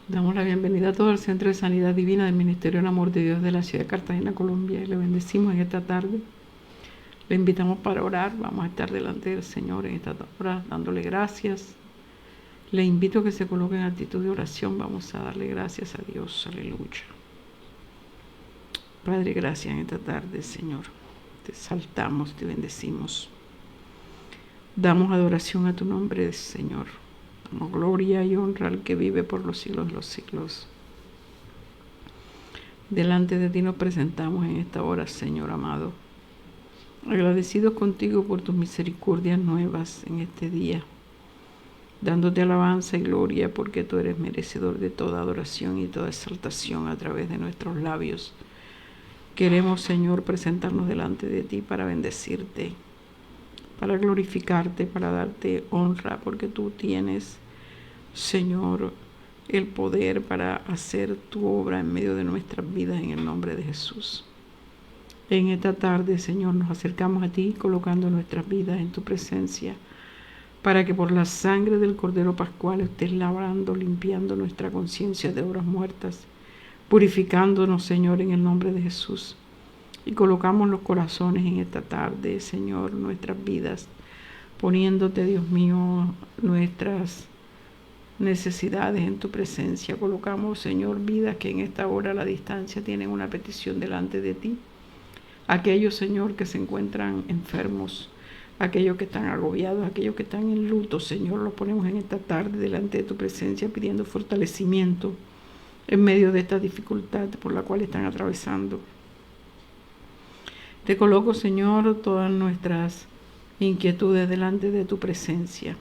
Damos la bienvenida a todo el Centro de Sanidad Divina del Ministerio del Amor de Dios de la ciudad de Cartagena, Colombia. Y le bendecimos en esta tarde. Le invitamos para orar. Vamos a estar delante del Señor en esta hora dándole gracias. Le invito a que se coloque en actitud de oración. Vamos a darle gracias a Dios. Aleluya. Padre, gracias en esta tarde, Señor. Te exaltamos, te bendecimos. Damos adoración a tu nombre, Señor. Damos gloria y honra al que vive por los siglos de los siglos. Delante de ti nos presentamos en esta hora, Señor amado. Agradecidos contigo por tus misericordias nuevas en este día. Dándote alabanza y gloria porque tú eres merecedor de toda adoración y toda exaltación a través de nuestros labios. Queremos, Señor, presentarnos delante de ti para bendecirte, para glorificarte, para darte honra, porque tú tienes, Señor, el poder para hacer tu obra en medio de nuestras vidas en el nombre de Jesús. En esta tarde, Señor, nos acercamos a ti colocando nuestras vidas en tu presencia, para que por la sangre del Cordero Pascual estés lavando, limpiando nuestra conciencia de obras muertas, purificándonos, Señor, en el nombre de Jesús. Y colocamos los corazones en esta tarde, Señor, nuestras vidas, poniéndote, Dios mío, nuestras necesidades en tu presencia. Colocamos, Señor, vidas que en esta hora a la distancia tienen una petición delante de ti. Aquellos, Señor, que se encuentran enfermos, aquellos que están agobiados, aquellos que están en luto, Señor, los ponemos en esta tarde delante de tu presencia pidiendo fortalecimiento en medio de esta dificultad por la cual están atravesando. Te coloco, Señor, todas nuestras inquietudes delante de tu presencia.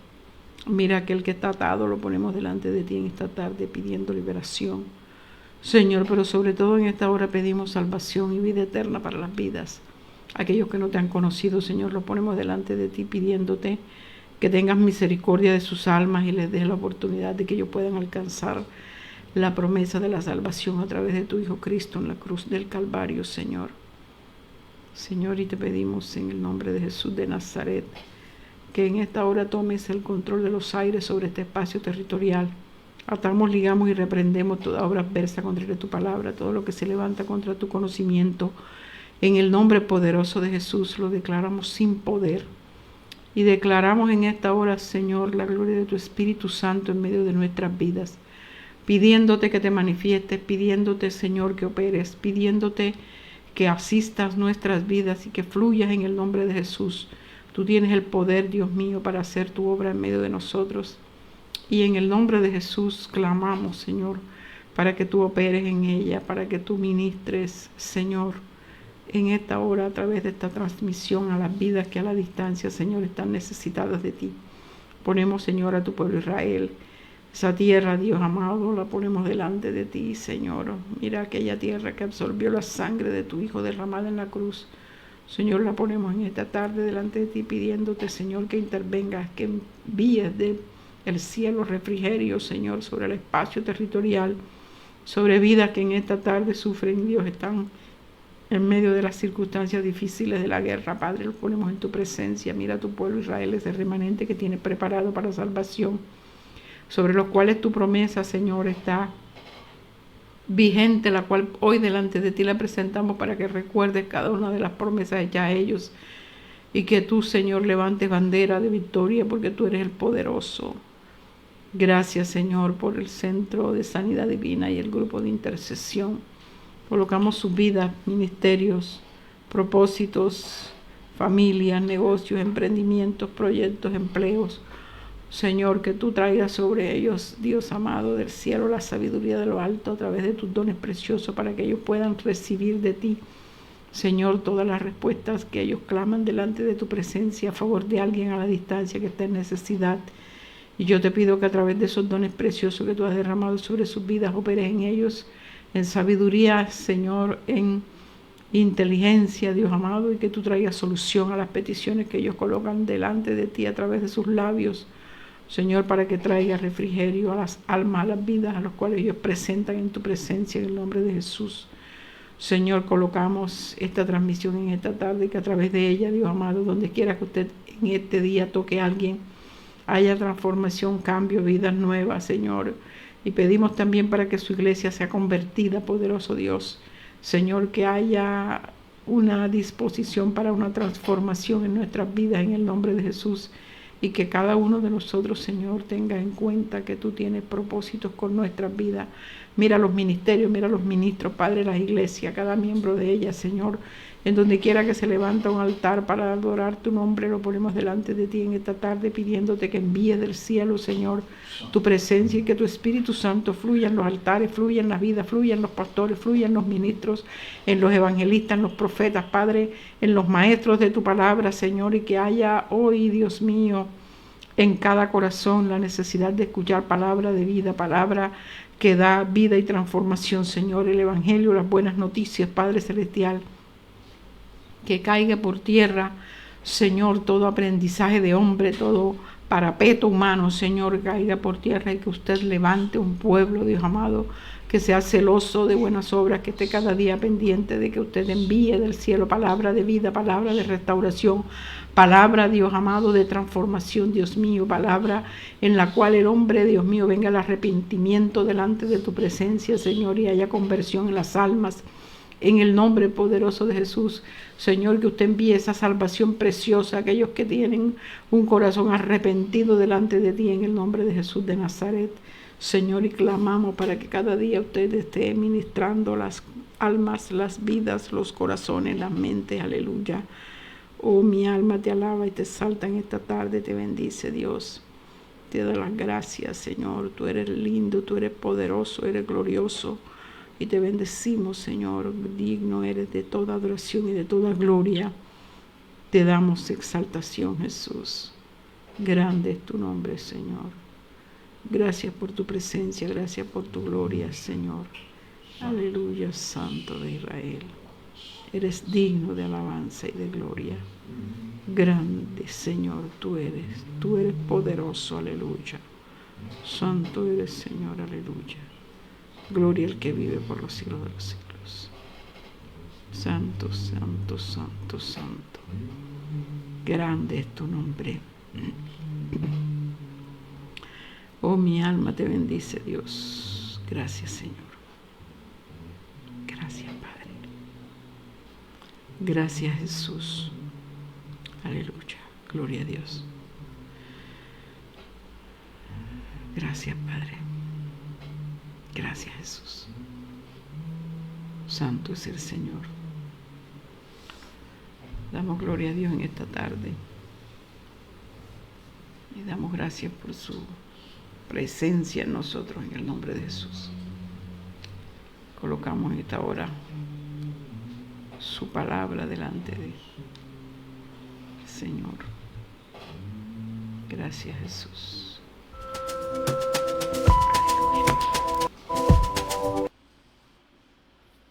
Mira, aquel que está atado lo ponemos delante de ti en esta tarde pidiendo liberación. Señor, pero sobre todo en esta hora pedimos salvación y vida eterna para las vidas. Aquellos que no te han conocido, Señor, lo ponemos delante de ti pidiéndote que tengas misericordia de sus almas y les des la oportunidad de que ellos puedan alcanzar la promesa de la salvación a través de tu Hijo Cristo en la cruz del Calvario, Señor. Señor, y te pedimos en el nombre de Jesús de Nazaret, que en esta hora tomes el control de los aires sobre este espacio territorial. Atamos, ligamos y reprendemos toda obra adversa contra tu palabra, todo lo que se levanta contra tu conocimiento. En el nombre poderoso de Jesús lo declaramos sin poder. Y declaramos en esta hora, Señor, la gloria de tu Espíritu Santo en medio de nuestras vidas, pidiéndote que te manifiestes, pidiéndote, Señor, que operes, pidiéndote que asistas nuestras vidas y que fluyas en el nombre de Jesús. Tú tienes el poder, Dios mío, para hacer tu obra en medio de nosotros. Y en el nombre de Jesús clamamos, Señor, para que tú operes en ella, para que tú ministres, Señor, en esta hora a través de esta transmisión a las vidas que a la distancia, Señor, están necesitadas de ti. Ponemos, Señor, a tu pueblo Israel. Esa tierra, Dios amado, la ponemos delante de ti, Señor. Mira aquella tierra que absorbió la sangre de tu Hijo derramada en la cruz. Señor, la ponemos en esta tarde delante de ti, pidiéndote, Señor, que intervengas, que envíes del cielo refrigerio, Señor, sobre el espacio territorial, sobre vidas que en esta tarde sufren, Dios, están en medio de las circunstancias difíciles de la guerra. Padre, lo ponemos en tu presencia. Mira a tu pueblo Israel, ese remanente que tiene preparado para salvación, sobre los cuales tu promesa, Señor, está vigente, la cual hoy delante de ti la presentamos para que recuerdes cada una de las promesas hechas a ellos y que tú, Señor, levantes bandera de victoria porque tú eres el poderoso. Gracias, Señor, por el Centro de Sanidad Divina y el grupo de intercesión. Colocamos sus vidas, ministerios, propósitos, familias, negocios, emprendimientos, proyectos, empleos. Señor, que tú traigas sobre ellos, Dios amado del cielo, la sabiduría de lo alto a través de tus dones preciosos para que ellos puedan recibir de ti, Señor, todas las respuestas que ellos claman delante de tu presencia a favor de alguien a la distancia que está en necesidad. Y yo te pido que a través de esos dones preciosos que tú has derramado sobre sus vidas, operes en ellos en sabiduría, Señor, en inteligencia, Dios amado, y que tú traigas solución a las peticiones que ellos colocan delante de ti a través de sus labios, Señor, para que traiga refrigerio a las almas, a las vidas a los cuales ellos presentan en tu presencia en el nombre de Jesús. Señor, colocamos esta transmisión en esta tarde y que a través de ella, Dios amado, donde quiera que usted en este día toque a alguien, haya transformación, cambio, vidas nuevas, Señor. Y pedimos también para que su iglesia sea convertida, poderoso Dios. Señor, que haya una disposición para una transformación en nuestras vidas en el nombre de Jesús. Y que cada uno de nosotros, Señor, tenga en cuenta que tú tienes propósitos con nuestras vidas. Mira los ministerios, mira los ministros, Padre, las iglesias, cada miembro de ellas, Señor. En donde quiera que se levanta un altar para adorar tu nombre, lo ponemos delante de ti en esta tarde, pidiéndote que envíes del cielo, Señor, tu presencia y que tu Espíritu Santo fluya en los altares, fluya en las vidas, fluya en los pastores, fluya en los ministros, en los evangelistas, en los profetas, Padre, en los maestros de tu palabra, Señor, y que haya hoy, Dios mío, en cada corazón la necesidad de escuchar palabra de vida, palabra que da vida y transformación, Señor, el Evangelio, las buenas noticias, Padre Celestial. Que caiga por tierra, Señor, todo aprendizaje de hombre, todo parapeto humano, Señor, caiga por tierra y que usted levante un pueblo, Dios amado, que sea celoso de buenas obras, que esté cada día pendiente de que usted envíe del cielo palabra de vida, palabra de restauración, palabra, Dios amado, de transformación, Dios mío, palabra en la cual el hombre, Dios mío, venga al arrepentimiento delante de tu presencia, Señor, y haya conversión en las almas. En el nombre poderoso de Jesús, Señor, que usted envíe esa salvación preciosa a aquellos que tienen un corazón arrepentido delante de ti, en el nombre de Jesús de Nazaret. Señor, y clamamos para que cada día usted esté ministrando las almas, las vidas, los corazones, las mentes. Aleluya. Oh, mi alma te alaba y te exalta en esta tarde, te bendice, Dios. Te doy las gracias, Señor. Tú eres lindo, tú eres poderoso, eres glorioso. Y te bendecimos, Señor, digno eres de toda adoración y de toda gloria. Te damos exaltación, Jesús. Grande es tu nombre, Señor. Gracias por tu presencia, gracias por tu gloria, Señor. Aleluya, Santo de Israel. Eres digno de alabanza y de gloria. Grande, Señor, tú eres poderoso, aleluya. Santo eres, Señor, aleluya. Gloria al que vive por los siglos de los siglos. Santo, santo, santo, santo. Grande es tu nombre. Oh, mi alma te bendice, Dios. Gracias, Señor. Gracias, Padre. Gracias, Jesús. Aleluya. Gloria a Dios. Gracias, Padre. Gracias, Jesús. Santo es el Señor. Damos gloria a Dios en esta tarde. Y damos gracias por su presencia en nosotros, en el nombre de Jesús. Colocamos en esta hora su palabra delante de Señor. Gracias, Jesús.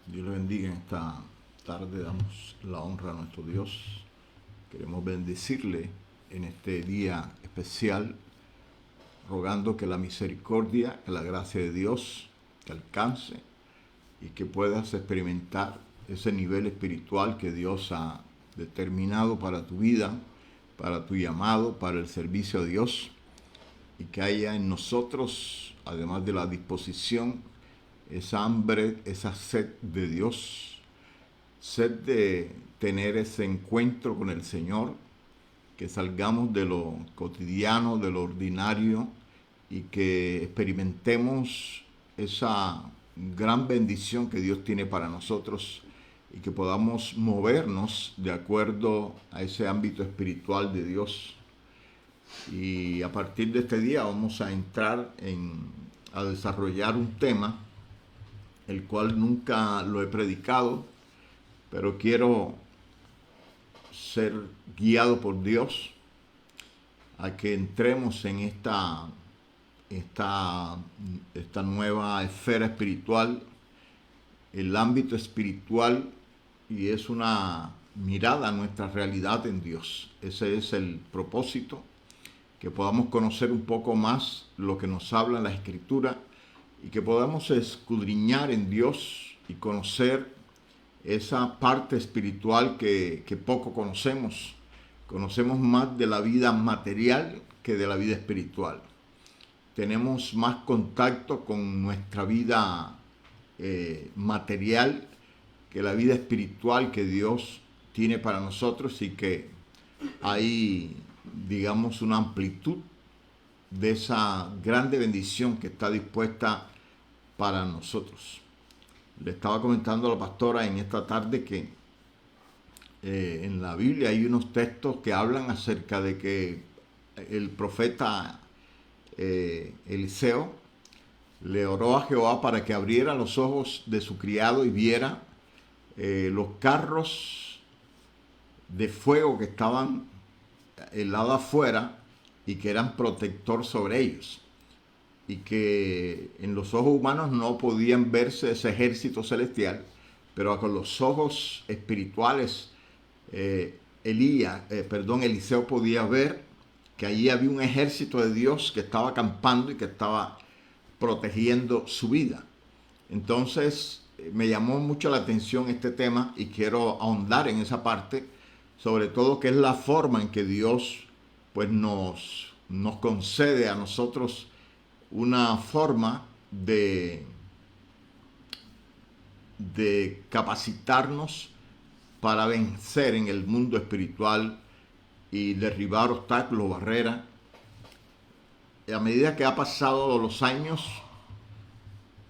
Dios le bendiga. En esta tarde damos la honra a nuestro Dios. Queremos bendecirle en este día especial, rogando que la misericordia, que la gracia de Dios te alcance y que puedas experimentar ese nivel espiritual que Dios ha determinado para tu vida, para tu llamado, para el servicio a Dios, y que haya en nosotros, además de la disposición, esa hambre, esa sed de Dios, sed de tener ese encuentro con el Señor, que salgamos de lo cotidiano, de lo ordinario, y que experimentemos esa gran bendición que Dios tiene para nosotros y que podamos movernos de acuerdo a ese ámbito espiritual de Dios. Y a partir de este día vamos a entrar a desarrollar un tema el cual nunca lo he predicado, pero quiero ser guiado por Dios a que entremos en esta nueva esfera espiritual, el ámbito espiritual, y es una mirada a nuestra realidad en Dios. Ese es el propósito, que podamos conocer un poco más lo que nos habla la Escritura y que podamos escudriñar en Dios y conocer esa parte espiritual que poco conocemos. Conocemos más de la vida material que de la vida espiritual. tenemos más contacto con nuestra vida material que la vida espiritual que Dios tiene para nosotros, y que hay, digamos, una amplitud de esa grande bendición que está dispuesta para nosotros. Le estaba comentando a la pastora en esta tarde que en la Biblia hay unos textos que hablan acerca de que el profeta Eliseo le oró a Jehová para que abriera los ojos de su criado y viera los carros de fuego que estaban el lado afuera y que eran protector sobre ellos, y que en los ojos humanos no podían verse ese ejército celestial, pero con los ojos espirituales Eliseo podía ver que allí había un ejército de Dios que estaba acampando y que estaba protegiendo su vida. Entonces me llamó mucho la atención este tema y quiero ahondar en esa parte, sobre todo que es la forma en que Dios pues nos concede a nosotros una forma de capacitarnos para vencer en el mundo espiritual y derribar obstáculos, barreras. Y a medida que ha pasado los años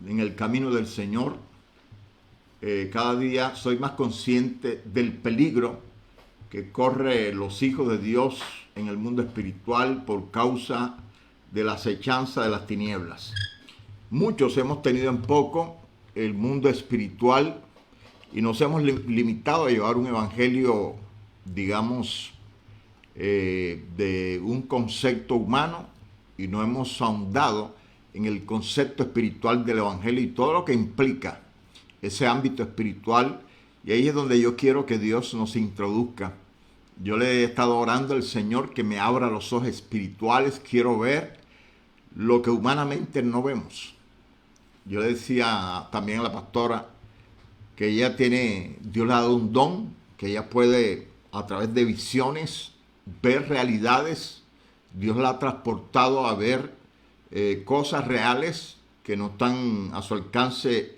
en el camino del Señor, cada día soy más consciente del peligro que corren los hijos de Dios en el mundo espiritual por causa de la acechanza de las tinieblas. Muchos hemos tenido en poco el mundo espiritual y nos hemos limitado a llevar un evangelio, digamos, de un concepto humano, y no hemos ahondado en el concepto espiritual del evangelio y todo lo que implica ese ámbito espiritual. Y ahí es donde yo quiero que Dios nos introduzca. Yo le he estado orando al Señor que me abra los ojos espirituales. Quiero ver lo que humanamente no vemos. Yo le decía también a la pastora que Dios le ha dado un don, que ella puede a través de visiones ver realidades. Dios la ha transportado a ver cosas reales que no están a su alcance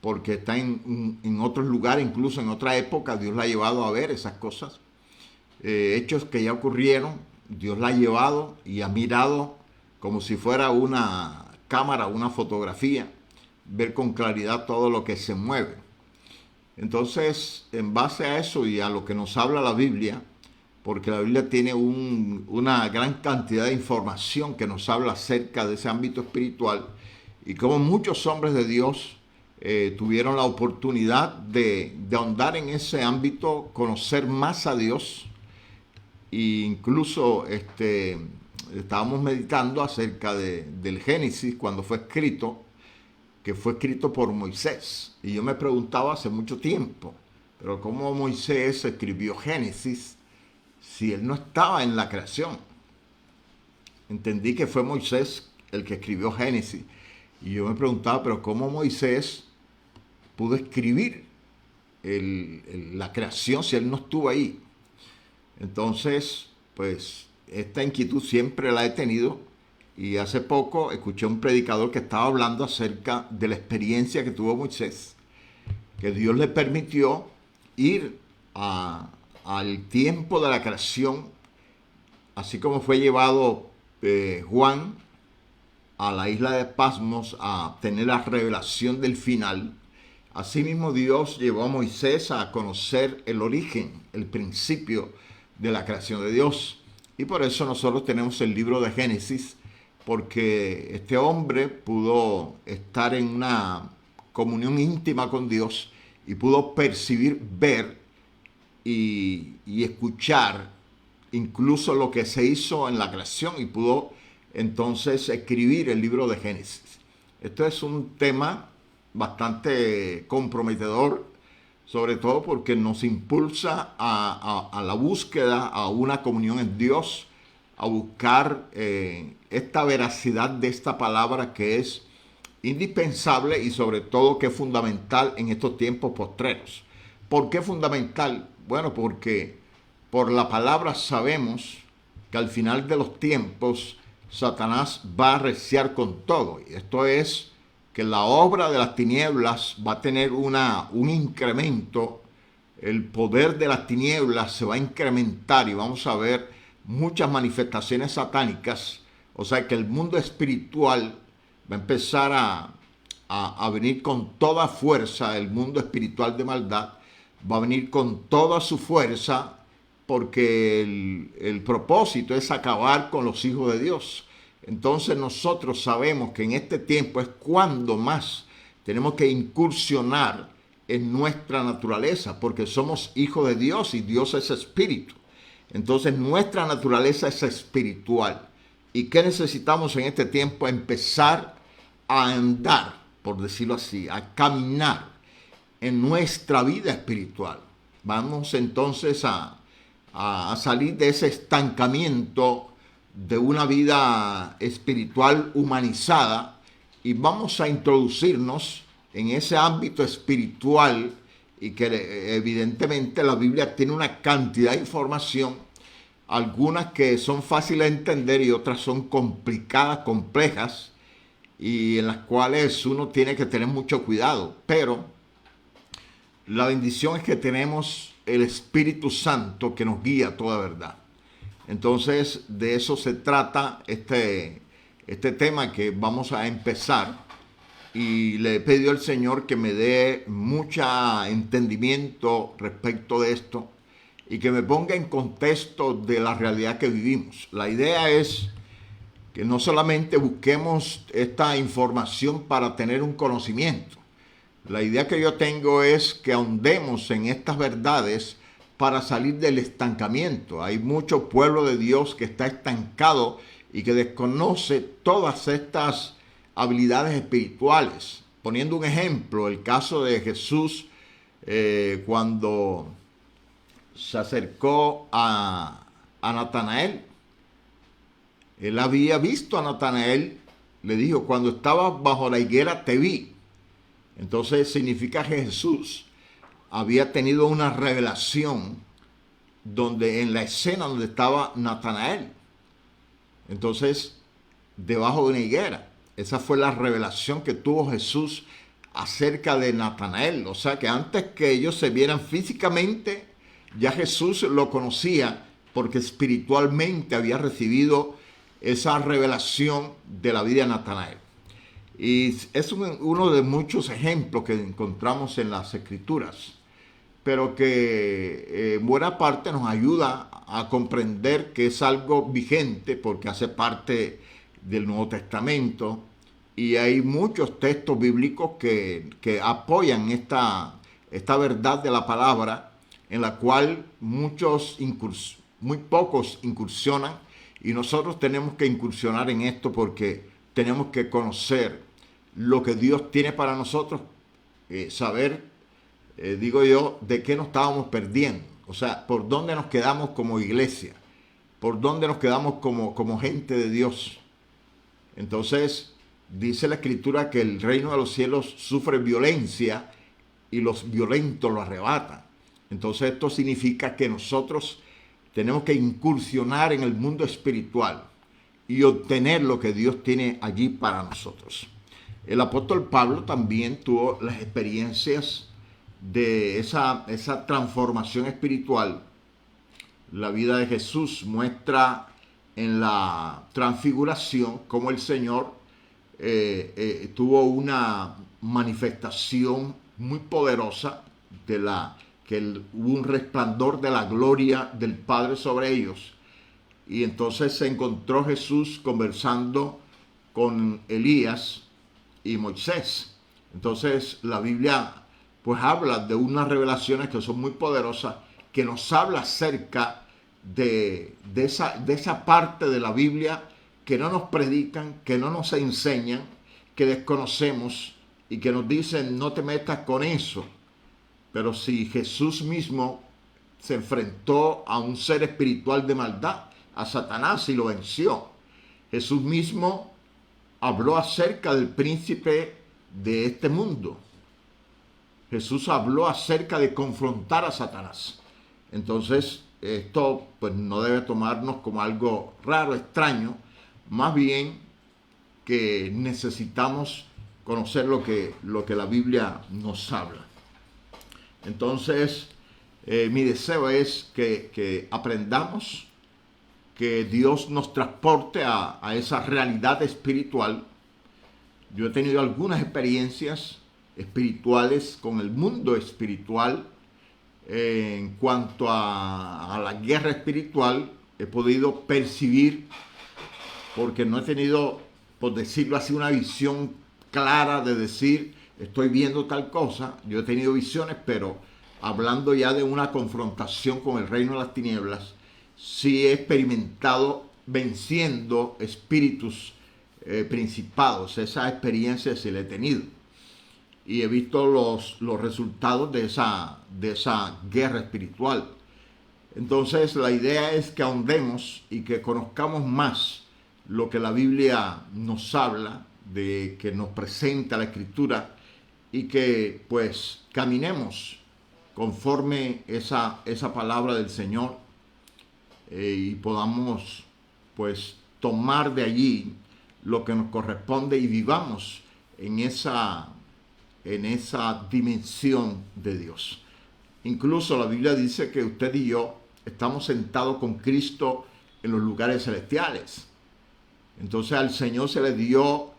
porque está en otros lugares, incluso en otra época. Dios la ha llevado a ver esas cosas. Hechos que ya ocurrieron, Dios la ha llevado y ha mirado como si fuera una cámara, una fotografía, ver con claridad todo lo que se mueve. Entonces, en base a eso y a lo que nos habla la Biblia, porque la Biblia tiene una gran cantidad de información que nos habla acerca de ese ámbito espiritual, y como muchos hombres de Dios tuvieron la oportunidad de ahondar en ese ámbito, conocer más a Dios. E incluso estábamos meditando acerca del Génesis, cuando fue escrito, que fue escrito por Moisés. Y yo me preguntaba hace mucho tiempo, pero ¿cómo Moisés escribió Génesis si él no estaba en la creación? Entendí que fue Moisés el que escribió Génesis. Y yo me preguntaba, pero ¿cómo Moisés pudo escribir la creación si él no estuvo ahí? Entonces, pues esta inquietud siempre la he tenido, y hace poco escuché a un predicador que estaba hablando acerca de la experiencia que tuvo Moisés, que Dios le permitió ir al tiempo de la creación, así como fue llevado Juan a la isla de Patmos a tener la revelación del final. Asimismo, Dios llevó a Moisés a conocer el origen, el principio de la creación de Dios. Y por eso nosotros tenemos el libro de Génesis, porque este hombre pudo estar en una comunión íntima con Dios y pudo percibir, ver y escuchar incluso lo que se hizo en la creación, y pudo entonces escribir el libro de Génesis. Esto es un tema bastante comprometedor, sobre todo porque nos impulsa a la búsqueda, a una comunión en Dios, a buscar esta veracidad de esta palabra que es indispensable y sobre todo que es fundamental en estos tiempos postreros. ¿Por qué fundamental? Bueno, porque por la palabra sabemos que al final de los tiempos Satanás va a arreciar con todo. Y esto es que la obra de las tinieblas va a tener un incremento. El poder de las tinieblas se va a incrementar y vamos a ver muchas manifestaciones satánicas. O sea que el mundo espiritual va a empezar a venir con toda fuerza. El mundo espiritual de maldad va a venir con toda su fuerza, porque el propósito es acabar con los hijos de Dios. Entonces nosotros sabemos que en este tiempo es cuando más tenemos que incursionar en nuestra naturaleza, porque somos hijos de Dios y Dios es espíritu. Entonces nuestra naturaleza es espiritual. ¿Y qué necesitamos en este tiempo? Empezar a andar, por decirlo así, a caminar en nuestra vida espiritual. Vamos entonces a salir de ese estancamiento de una vida espiritual humanizada y vamos a introducirnos en ese ámbito espiritual, y que evidentemente la Biblia tiene una cantidad de información, algunas que son fáciles de entender y otras son complicadas, complejas, y en las cuales uno tiene que tener mucho cuidado. Pero la bendición es que tenemos el Espíritu Santo que nos guía a toda verdad. Entonces, de eso se trata este tema que vamos a empezar. Y le he pedido al Señor que me dé mucho entendimiento respecto de esto y que me ponga en contexto de la realidad que vivimos. La idea es que no solamente busquemos esta información para tener un conocimiento. La idea que yo tengo es que ahondemos en estas verdades para salir del estancamiento. Hay mucho pueblo de Dios que está estancado y que desconoce todas estas habilidades espirituales. Poniendo un ejemplo, el caso de Jesús, cuando se acercó a Natanael. Él había visto a Natanael, le dijo: cuando estabas bajo la higuera te vi. Entonces significa que Jesús había tenido una revelación donde en la escena donde estaba Natanael. Entonces, debajo de una higuera. Esa fue la revelación que tuvo Jesús acerca de Natanael. O sea que antes que ellos se vieran físicamente, ya Jesús lo conocía, porque espiritualmente había recibido esa revelación de la vida de Natanael. Y es uno de muchos ejemplos que encontramos en las Escrituras, pero que en buena parte nos ayuda a comprender que es algo vigente porque hace parte del Nuevo Testamento, y hay muchos textos bíblicos que apoyan esta verdad de la palabra, en la cual muy pocos incursionan, y nosotros tenemos que incursionar en esto porque tenemos que conocer lo que Dios tiene para nosotros, saber, digo yo, de qué nos estábamos perdiendo. O sea, por dónde nos quedamos como iglesia, por dónde nos quedamos como gente de Dios. Entonces, dice la Escritura que el reino de los cielos sufre violencia y los violentos lo arrebatan. Entonces, esto significa que nosotros tenemos que incursionar en el mundo espiritual y obtener lo que Dios tiene allí para nosotros. El apóstol Pablo también tuvo las experiencias de esa transformación espiritual. La vida de Jesús muestra en la transfiguración cómo el Señor tuvo una manifestación muy poderosa hubo un resplandor de la gloria del Padre sobre ellos. Y entonces se encontró Jesús conversando con Elías y Moisés. Entonces la Biblia pues habla de unas revelaciones que son muy poderosas, que nos habla acerca de esa parte de la Biblia que no nos predican, que no nos enseñan, que desconocemos y que nos dicen: no te metas con eso. Pero si Jesús mismo se enfrentó a un ser espiritual de maldad, a Satanás, y lo venció. Jesús mismo habló acerca del príncipe de este mundo. Jesús habló acerca de confrontar a Satanás. Entonces, esto pues no debe tomarnos como algo raro, extraño, más bien que necesitamos conocer lo que la Biblia nos habla. Entonces, mi deseo es que aprendamos, que Dios nos transporte a esa realidad espiritual. Yo he tenido algunas experiencias espirituales con el mundo espiritual. En cuanto a la guerra espiritual, he podido percibir, porque no he tenido, por decirlo así, una visión clara de decir, estoy viendo tal cosa. Yo he tenido visiones, pero hablando ya de una confrontación con el reino de las tinieblas, sí he experimentado venciendo espíritus principados. Esa experiencia sí la he tenido. Y he visto los resultados de esa guerra espiritual. Entonces la idea es que ahondemos y que conozcamos más lo que la Biblia nos habla, de que nos presenta la Escritura, y que pues caminemos conforme esa palabra del Señor, y podamos pues tomar de allí lo que nos corresponde y vivamos en esa dimensión de Dios. Incluso la Biblia dice que usted y yo estamos sentados con Cristo en los lugares celestiales. Entonces al Señor se le dio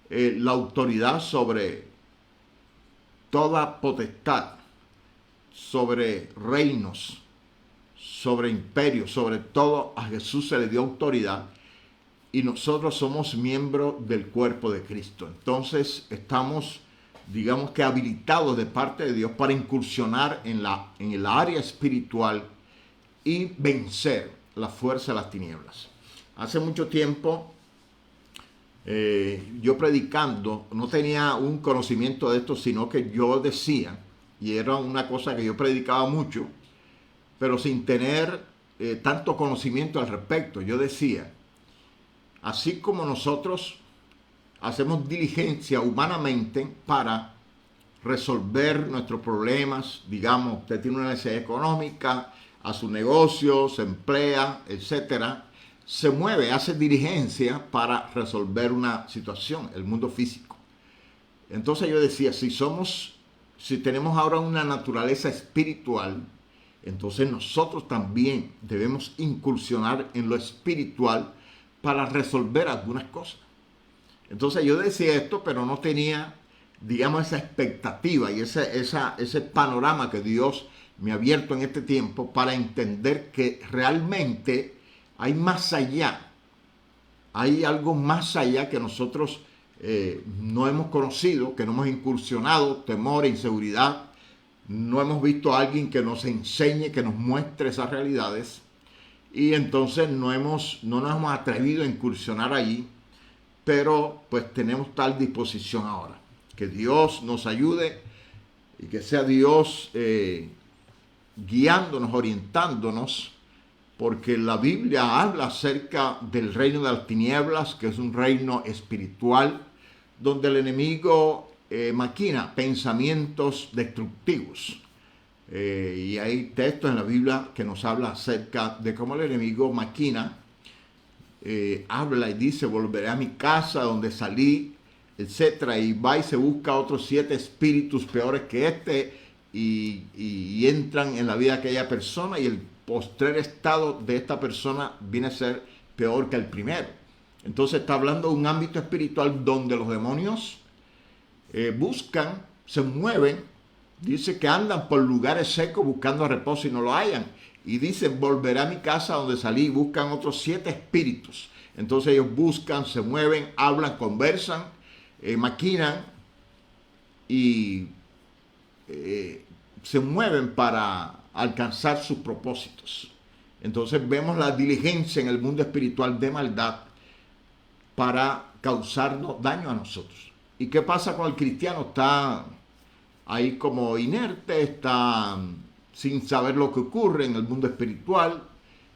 la autoridad sobre toda potestad, sobre reinos, sobre imperios, sobre todo a Jesús se le dio autoridad, y nosotros somos miembros del cuerpo de Cristo. Entonces estamos, digamos que, habilitados de parte de Dios para incursionar en el área espiritual y vencer la fuerza de las tinieblas. Hace mucho tiempo, yo predicando, no tenía un conocimiento de esto, sino que yo decía, y era una cosa que yo predicaba mucho, pero sin tener tanto conocimiento al respecto. Yo decía, así como nosotros hacemos diligencia humanamente para resolver nuestros problemas, digamos, usted tiene una necesidad económica, a su negocio, se emplea, etcétera, se mueve, hace diligencia para resolver una situación, el mundo físico. Entonces yo decía, si tenemos ahora una naturaleza espiritual, entonces nosotros también debemos incursionar en lo espiritual para resolver algunas cosas. Entonces yo decía esto, pero no tenía, digamos, esa expectativa y ese panorama que Dios me ha abierto en este tiempo para entender que realmente hay más allá, hay algo más allá que nosotros no hemos conocido, que no hemos incursionado, temor e inseguridad. No hemos visto a alguien que nos enseñe, que nos muestre esas realidades, y entonces no nos hemos atrevido a incursionar allí, pero pues tenemos tal disposición ahora. Que Dios nos ayude y que sea Dios guiándonos, orientándonos, porque la Biblia habla acerca del reino de las tinieblas, que es un reino espiritual, donde el enemigo maquina pensamientos destructivos. Y hay textos en la Biblia que nos habla acerca de cómo el enemigo maquina, habla y dice, volveré a mi casa donde salí, etcétera, y va y se busca otros 7 espíritus peores que este, y entran en la vida de aquella persona, y el postrer estado de esta persona viene a ser peor que el primero. Entonces está hablando de un ámbito espiritual donde los demonios buscan, se mueven, dice que andan por lugares secos buscando reposo y no lo hallan, y dicen, volveré a mi casa donde salí, y buscan otros 7 espíritus. Entonces ellos buscan, se mueven, hablan, conversan, maquinan y se mueven para alcanzar sus propósitos. Entonces vemos la diligencia en el mundo espiritual de maldad para causarnos daño a nosotros. ¿Y qué pasa con el cristiano? Está ahí como inerte, está sin saber lo que ocurre en el mundo espiritual,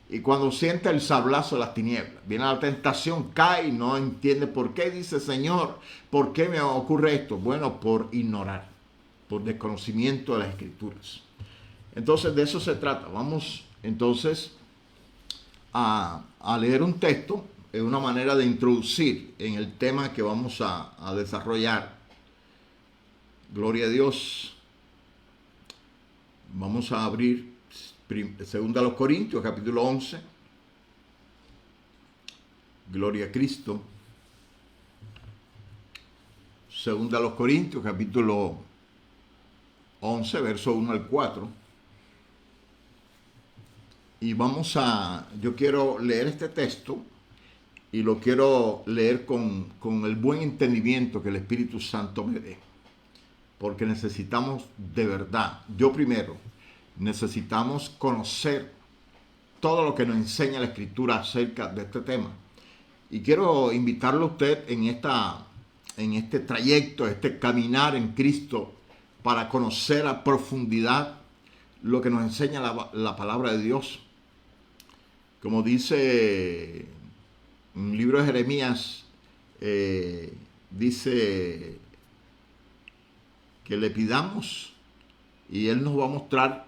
y cuando siente el sablazo de las tinieblas, viene la tentación, cae, no entiende por qué, dice, Señor, ¿por qué me ocurre esto? Bueno, por ignorar, por desconocimiento de las Escrituras. Entonces de eso se trata. Vamos entonces a leer un texto una manera de introducir en el tema que vamos a desarrollar. Gloria a Dios. Vamos a abrir 2 Corintios, capítulo 11. Gloria a Cristo. 2 Corintios, capítulo 11, verso 1 al 4. Y yo quiero leer este texto y lo quiero leer con el buen entendimiento que el Espíritu Santo me dé. Porque necesitamos de verdad, yo primero, necesitamos conocer todo lo que nos enseña la Escritura acerca de este tema. Y quiero invitarlo a usted en este trayecto, este caminar en Cristo, para conocer a profundidad lo que nos enseña la palabra de Dios. Como dice en el libro de Jeremías, dice que le pidamos y Él nos va a mostrar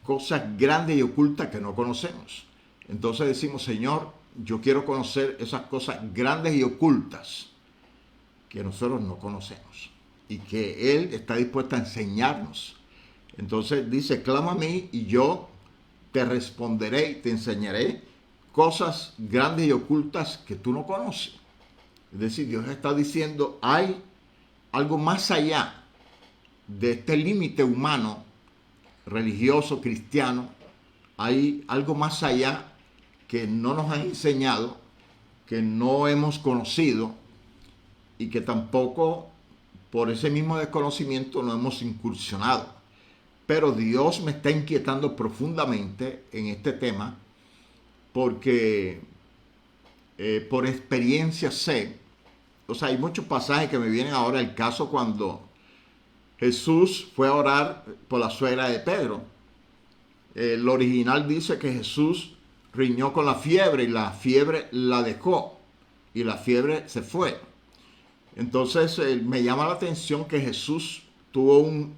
cosas grandes y ocultas que no conocemos. Entonces decimos, Señor, yo quiero conocer esas cosas grandes y ocultas que nosotros no conocemos y que Él está dispuesto a enseñarnos. Entonces dice, clama a mí y yo te responderé y te enseñaré cosas grandes y ocultas que tú no conoces. Es decir, Dios está diciendo, hay algo más allá de este límite humano, religioso, cristiano. Hay algo más allá que no nos han enseñado, que no hemos conocido y que tampoco por ese mismo desconocimiento no hemos incursionado. Pero Dios me está inquietando profundamente en este tema porque por experiencia sé, o sea, hay muchos pasajes que me vienen ahora, el caso cuando Jesús fue a orar por la suegra de Pedro. El original dice que Jesús riñó con la fiebre y la fiebre la dejó y la fiebre se fue. Entonces me llama la atención que Jesús tuvo un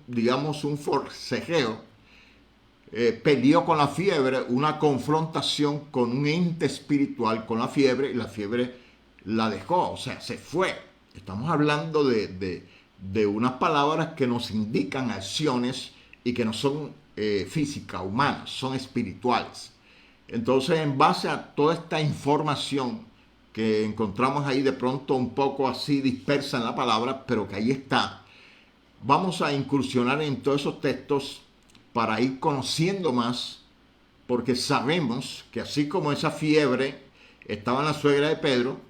forcejeo, peleó con la fiebre, una confrontación con un ente espiritual con la fiebre y la fiebre la dejó, o sea, se fue. Estamos hablando de unas palabras que nos indican acciones y que no son físicas, humanas, son espirituales. Entonces, en base a toda esta información que encontramos ahí de pronto un poco así dispersa en la palabra, pero que ahí está, vamos a incursionar en todos esos textos para ir conociendo más, porque sabemos que así como esa fiebre estaba en la suegra de Pedro,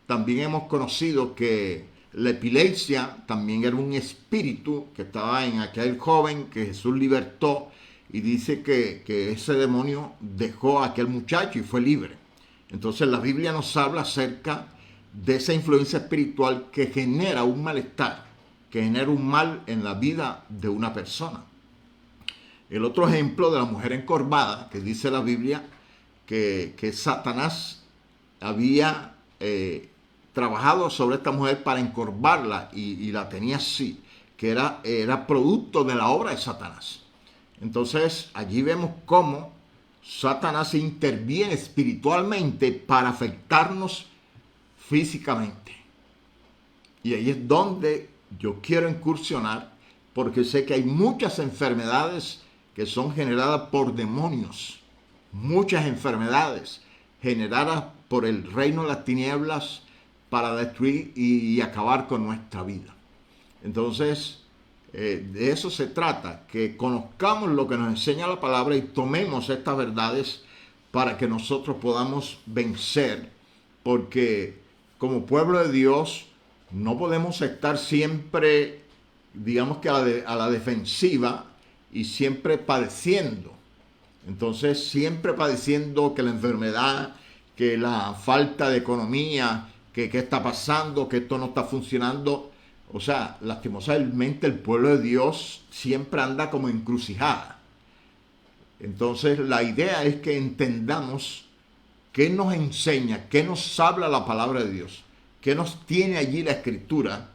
también hemos conocido que la epilepsia también era un espíritu que estaba en aquel joven que Jesús libertó, y dice que ese demonio dejó a aquel muchacho y fue libre. Entonces la Biblia nos habla acerca de esa influencia espiritual que genera un malestar, que genera un mal en la vida de una persona. El otro ejemplo de la mujer encorvada, que dice la Biblia que Satanás había trabajado sobre esta mujer para encorvarla y la tenía así, que era producto de la obra de Satanás. Entonces allí vemos cómo Satanás interviene espiritualmente para afectarnos físicamente. Y ahí es donde yo quiero incursionar, porque sé que hay muchas enfermedades que son generadas por demonios, muchas enfermedades generadas por el reino de las tinieblas para destruir y acabar con nuestra vida. Entonces, de eso se trata, que conozcamos lo que nos enseña la palabra y tomemos estas verdades para que nosotros podamos vencer, porque como pueblo de Dios no podemos estar siempre, digamos que a la defensiva y siempre padeciendo. Entonces, siempre padeciendo que la enfermedad, que la falta de economía, que qué está pasando, que esto no está funcionando. O sea, lastimosamente el pueblo de Dios siempre anda como encrucijada. Entonces la idea es que entendamos qué nos enseña, qué nos habla la palabra de Dios, qué nos tiene allí la Escritura,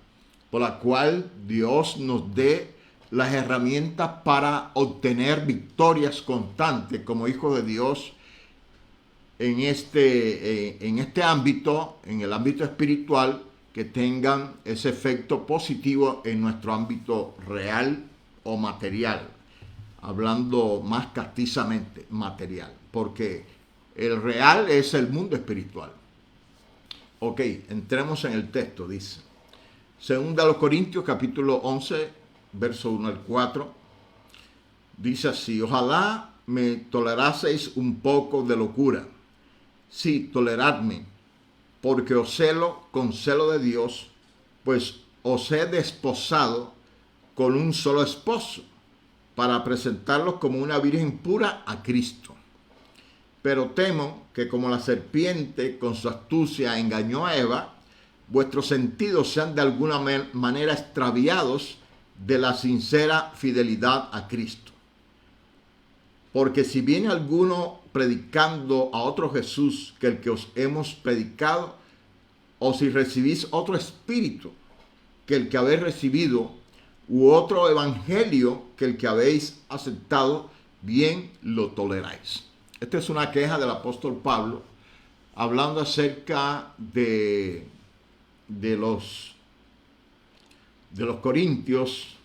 por la cual Dios nos dé las herramientas para obtener victorias constantes como hijos de Dios en este ámbito, en el ámbito espiritual, que tengan ese efecto positivo en nuestro ámbito real o material, hablando más castizamente material, porque el real es el mundo espiritual. Ok, entremos en el texto, dice. Segunda a los Corintios, capítulo 11, verso 1 al 4, dice así: ojalá me toleraseis un poco de locura. Sí, toleradme, porque os celo con celo de Dios, pues os he desposado con un solo esposo, para presentarlos como una virgen pura a Cristo. Pero temo que como la serpiente con su astucia engañó a Eva, vuestros sentidos sean de alguna manera extraviados de la sincera fidelidad a Cristo. Porque si viene alguno predicando a otro Jesús que el que os hemos predicado, o si recibís otro espíritu que el que habéis recibido, u otro evangelio que el que habéis aceptado, bien lo toleráis. Esta es una queja del apóstol Pablo, hablando acerca de los corintios,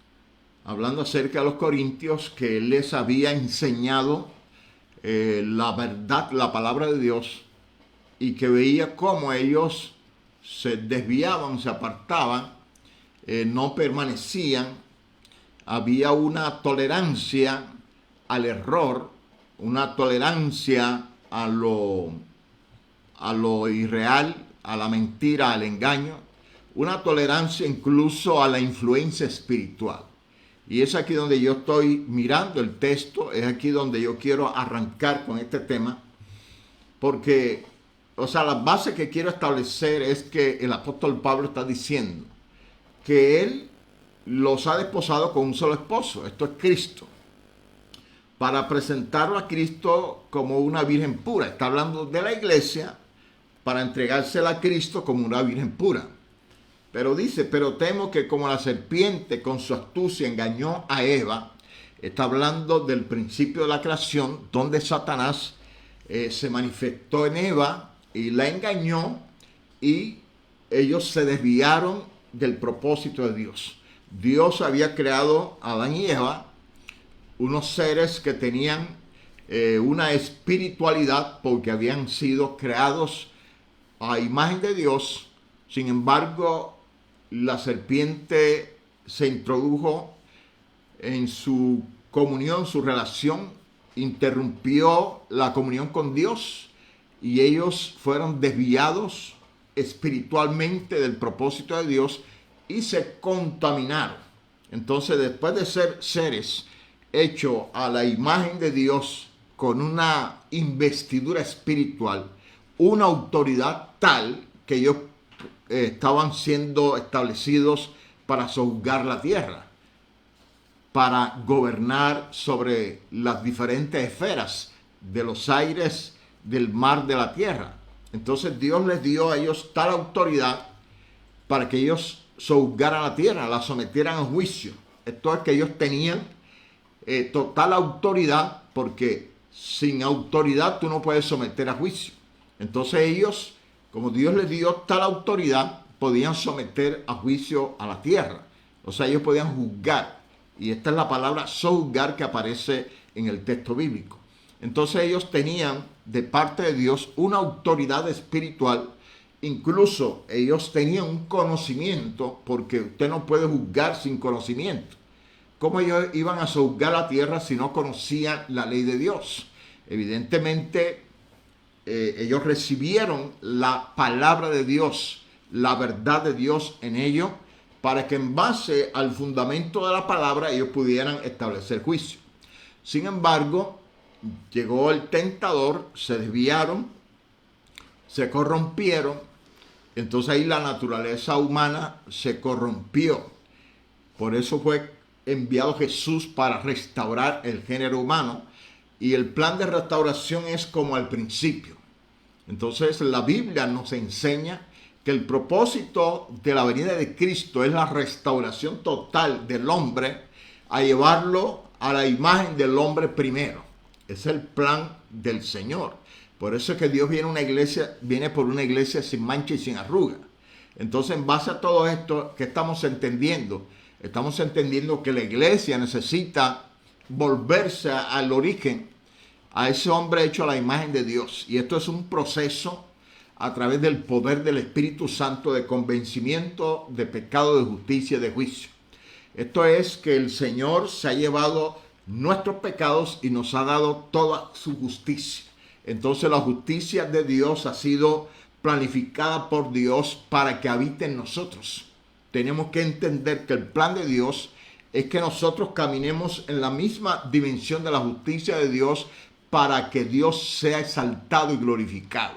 hablando acerca de los corintios, que él les había enseñado la verdad, la palabra de Dios, y que veía cómo ellos se desviaban, se apartaban, no permanecían. Había una tolerancia al error, una tolerancia a lo irreal, a la mentira, al engaño, una tolerancia incluso a la influencia espiritual. Y es aquí donde yo estoy mirando el texto, es aquí donde yo quiero arrancar con este tema, porque, la base que quiero establecer es que el apóstol Pablo está diciendo que él los ha desposado con un solo esposo, esto es Cristo, para presentarlo a Cristo como una virgen pura. Está hablando de la iglesia para entregársela a Cristo como una virgen pura. Pero dice, pero temo que como la serpiente con su astucia engañó a Eva. Está hablando del principio de la creación, donde Satanás se manifestó en Eva y la engañó, y ellos se desviaron del propósito de Dios. Dios había creado a Adán y Eva, unos seres que tenían una espiritualidad, porque habían sido creados a imagen de Dios. Sin embargo, la serpiente se introdujo en su comunión, su relación, interrumpió la comunión con Dios, y ellos fueron desviados espiritualmente del propósito de Dios y se contaminaron. Entonces, después de ser seres hechos a la imagen de Dios, con una investidura espiritual, una autoridad tal que ellos estaban siendo establecidos para sojuzgar la tierra, para gobernar sobre las diferentes esferas de los aires, del mar, de la tierra. Entonces Dios les dio a ellos tal autoridad para que ellos sojuzgaran la tierra, la sometieran a juicio. Esto es que ellos tenían total autoridad, porque sin autoridad tú no puedes someter a juicio. Entonces ellos, como Dios les dio tal autoridad, podían someter a juicio a la tierra. O sea, ellos podían juzgar. Y esta es la palabra sojuzgar que aparece en el texto bíblico. Entonces ellos tenían de parte de Dios una autoridad espiritual. Incluso ellos tenían un conocimiento, porque usted no puede juzgar sin conocimiento. ¿Cómo ellos iban a sojuzgar la tierra si no conocían la ley de Dios? Evidentemente, ellos recibieron la palabra de Dios, la verdad de Dios en ellos, para que en base al fundamento de la palabra ellos pudieran establecer juicio. Sin embargo, llegó el tentador, se desviaron, se corrompieron. Entonces ahí la naturaleza humana se corrompió. Por eso fue enviado Jesús para restaurar el género humano. Y el plan de restauración es como al principio. Entonces la Biblia nos enseña que el propósito de la venida de Cristo es la restauración total del hombre, a llevarlo a la imagen del hombre primero. Es el plan del Señor. Por eso es que Dios viene por una iglesia sin mancha y sin arruga. Entonces, en base a todo esto, ¿qué estamos entendiendo? Estamos entendiendo que la iglesia necesita volverse al origen, a ese hombre hecho a la imagen de Dios. Y esto es un proceso a través del poder del Espíritu Santo de convencimiento de pecado, de justicia y de juicio. Esto es que el Señor se ha llevado nuestros pecados y nos ha dado toda su justicia. Entonces la justicia de Dios ha sido planificada por Dios para que habite en nosotros. Tenemos que entender que el plan de Dios es que nosotros caminemos en la misma dimensión de la justicia de Dios para que Dios sea exaltado y glorificado,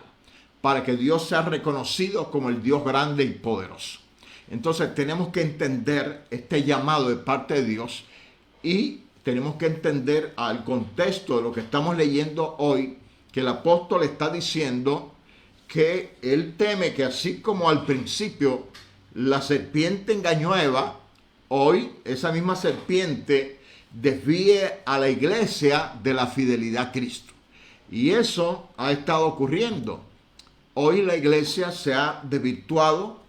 para que Dios sea reconocido como el Dios grande y poderoso. Entonces tenemos que entender este llamado de parte de Dios y tenemos que entender al contexto de lo que estamos leyendo hoy, que el apóstol está diciendo que él teme que así como al principio la serpiente engañó a Eva, hoy esa misma serpiente desvíe a la iglesia de la fidelidad a Cristo. Y eso ha estado ocurriendo. Hoy la iglesia se ha desvirtuado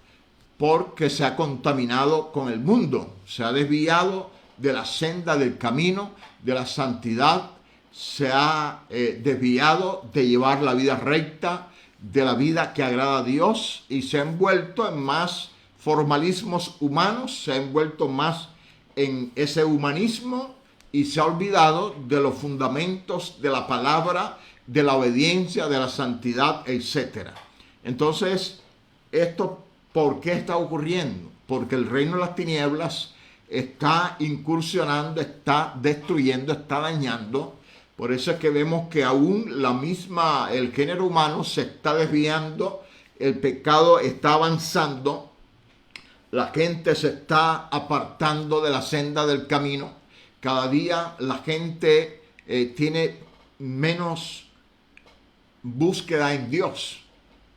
porque se ha contaminado con el mundo, se ha desviado de la senda del camino, de la santidad, se ha desviado de llevar la vida recta, de la vida que agrada a Dios, y se ha envuelto en más formalismos humanos, se ha envuelto más en ese humanismo y se ha olvidado de los fundamentos de la palabra, de la obediencia, de la santidad, etc. Entonces, ¿esto por qué está ocurriendo? Porque el reino de las tinieblas está incursionando, está destruyendo, está dañando. Por eso es que vemos que aún el género humano se está desviando, el pecado está avanzando, la gente se está apartando de la senda del camino. Cada día la gente tiene menos búsqueda en Dios.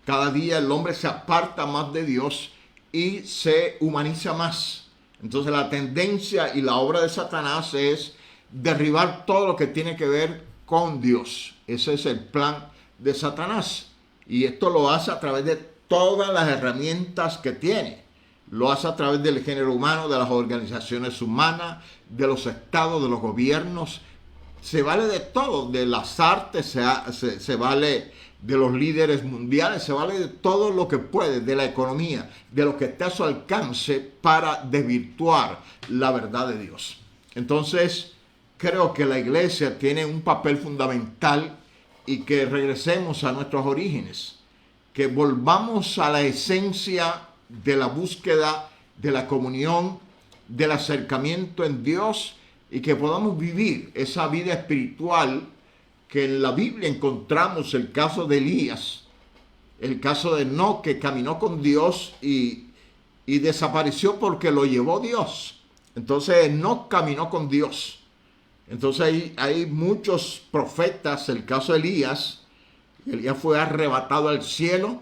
Cada día el hombre se aparta más de Dios y se humaniza más. Entonces la tendencia y la obra de Satanás es derribar todo lo que tiene que ver con Dios. Ese es el plan de Satanás. Y esto lo hace a través de todas las herramientas que tiene. Lo hace a través del género humano, de las organizaciones humanas, de los estados, de los gobiernos. Se vale de todo, de las artes, se vale de los líderes mundiales, se vale de todo lo que puede, de la economía, de lo que esté a su alcance para desvirtuar la verdad de Dios. Entonces, creo que la iglesia tiene un papel fundamental y que regresemos a nuestros orígenes, que volvamos a la esencia de la búsqueda, de la comunión, del acercamiento en Dios y que podamos vivir esa vida espiritual que en la Biblia encontramos el caso de Elías, el caso de Enoc, que caminó con Dios y desapareció porque lo llevó Dios. Entonces Enoc caminó con Dios. Entonces hay muchos profetas, el caso de Elías fue arrebatado al cielo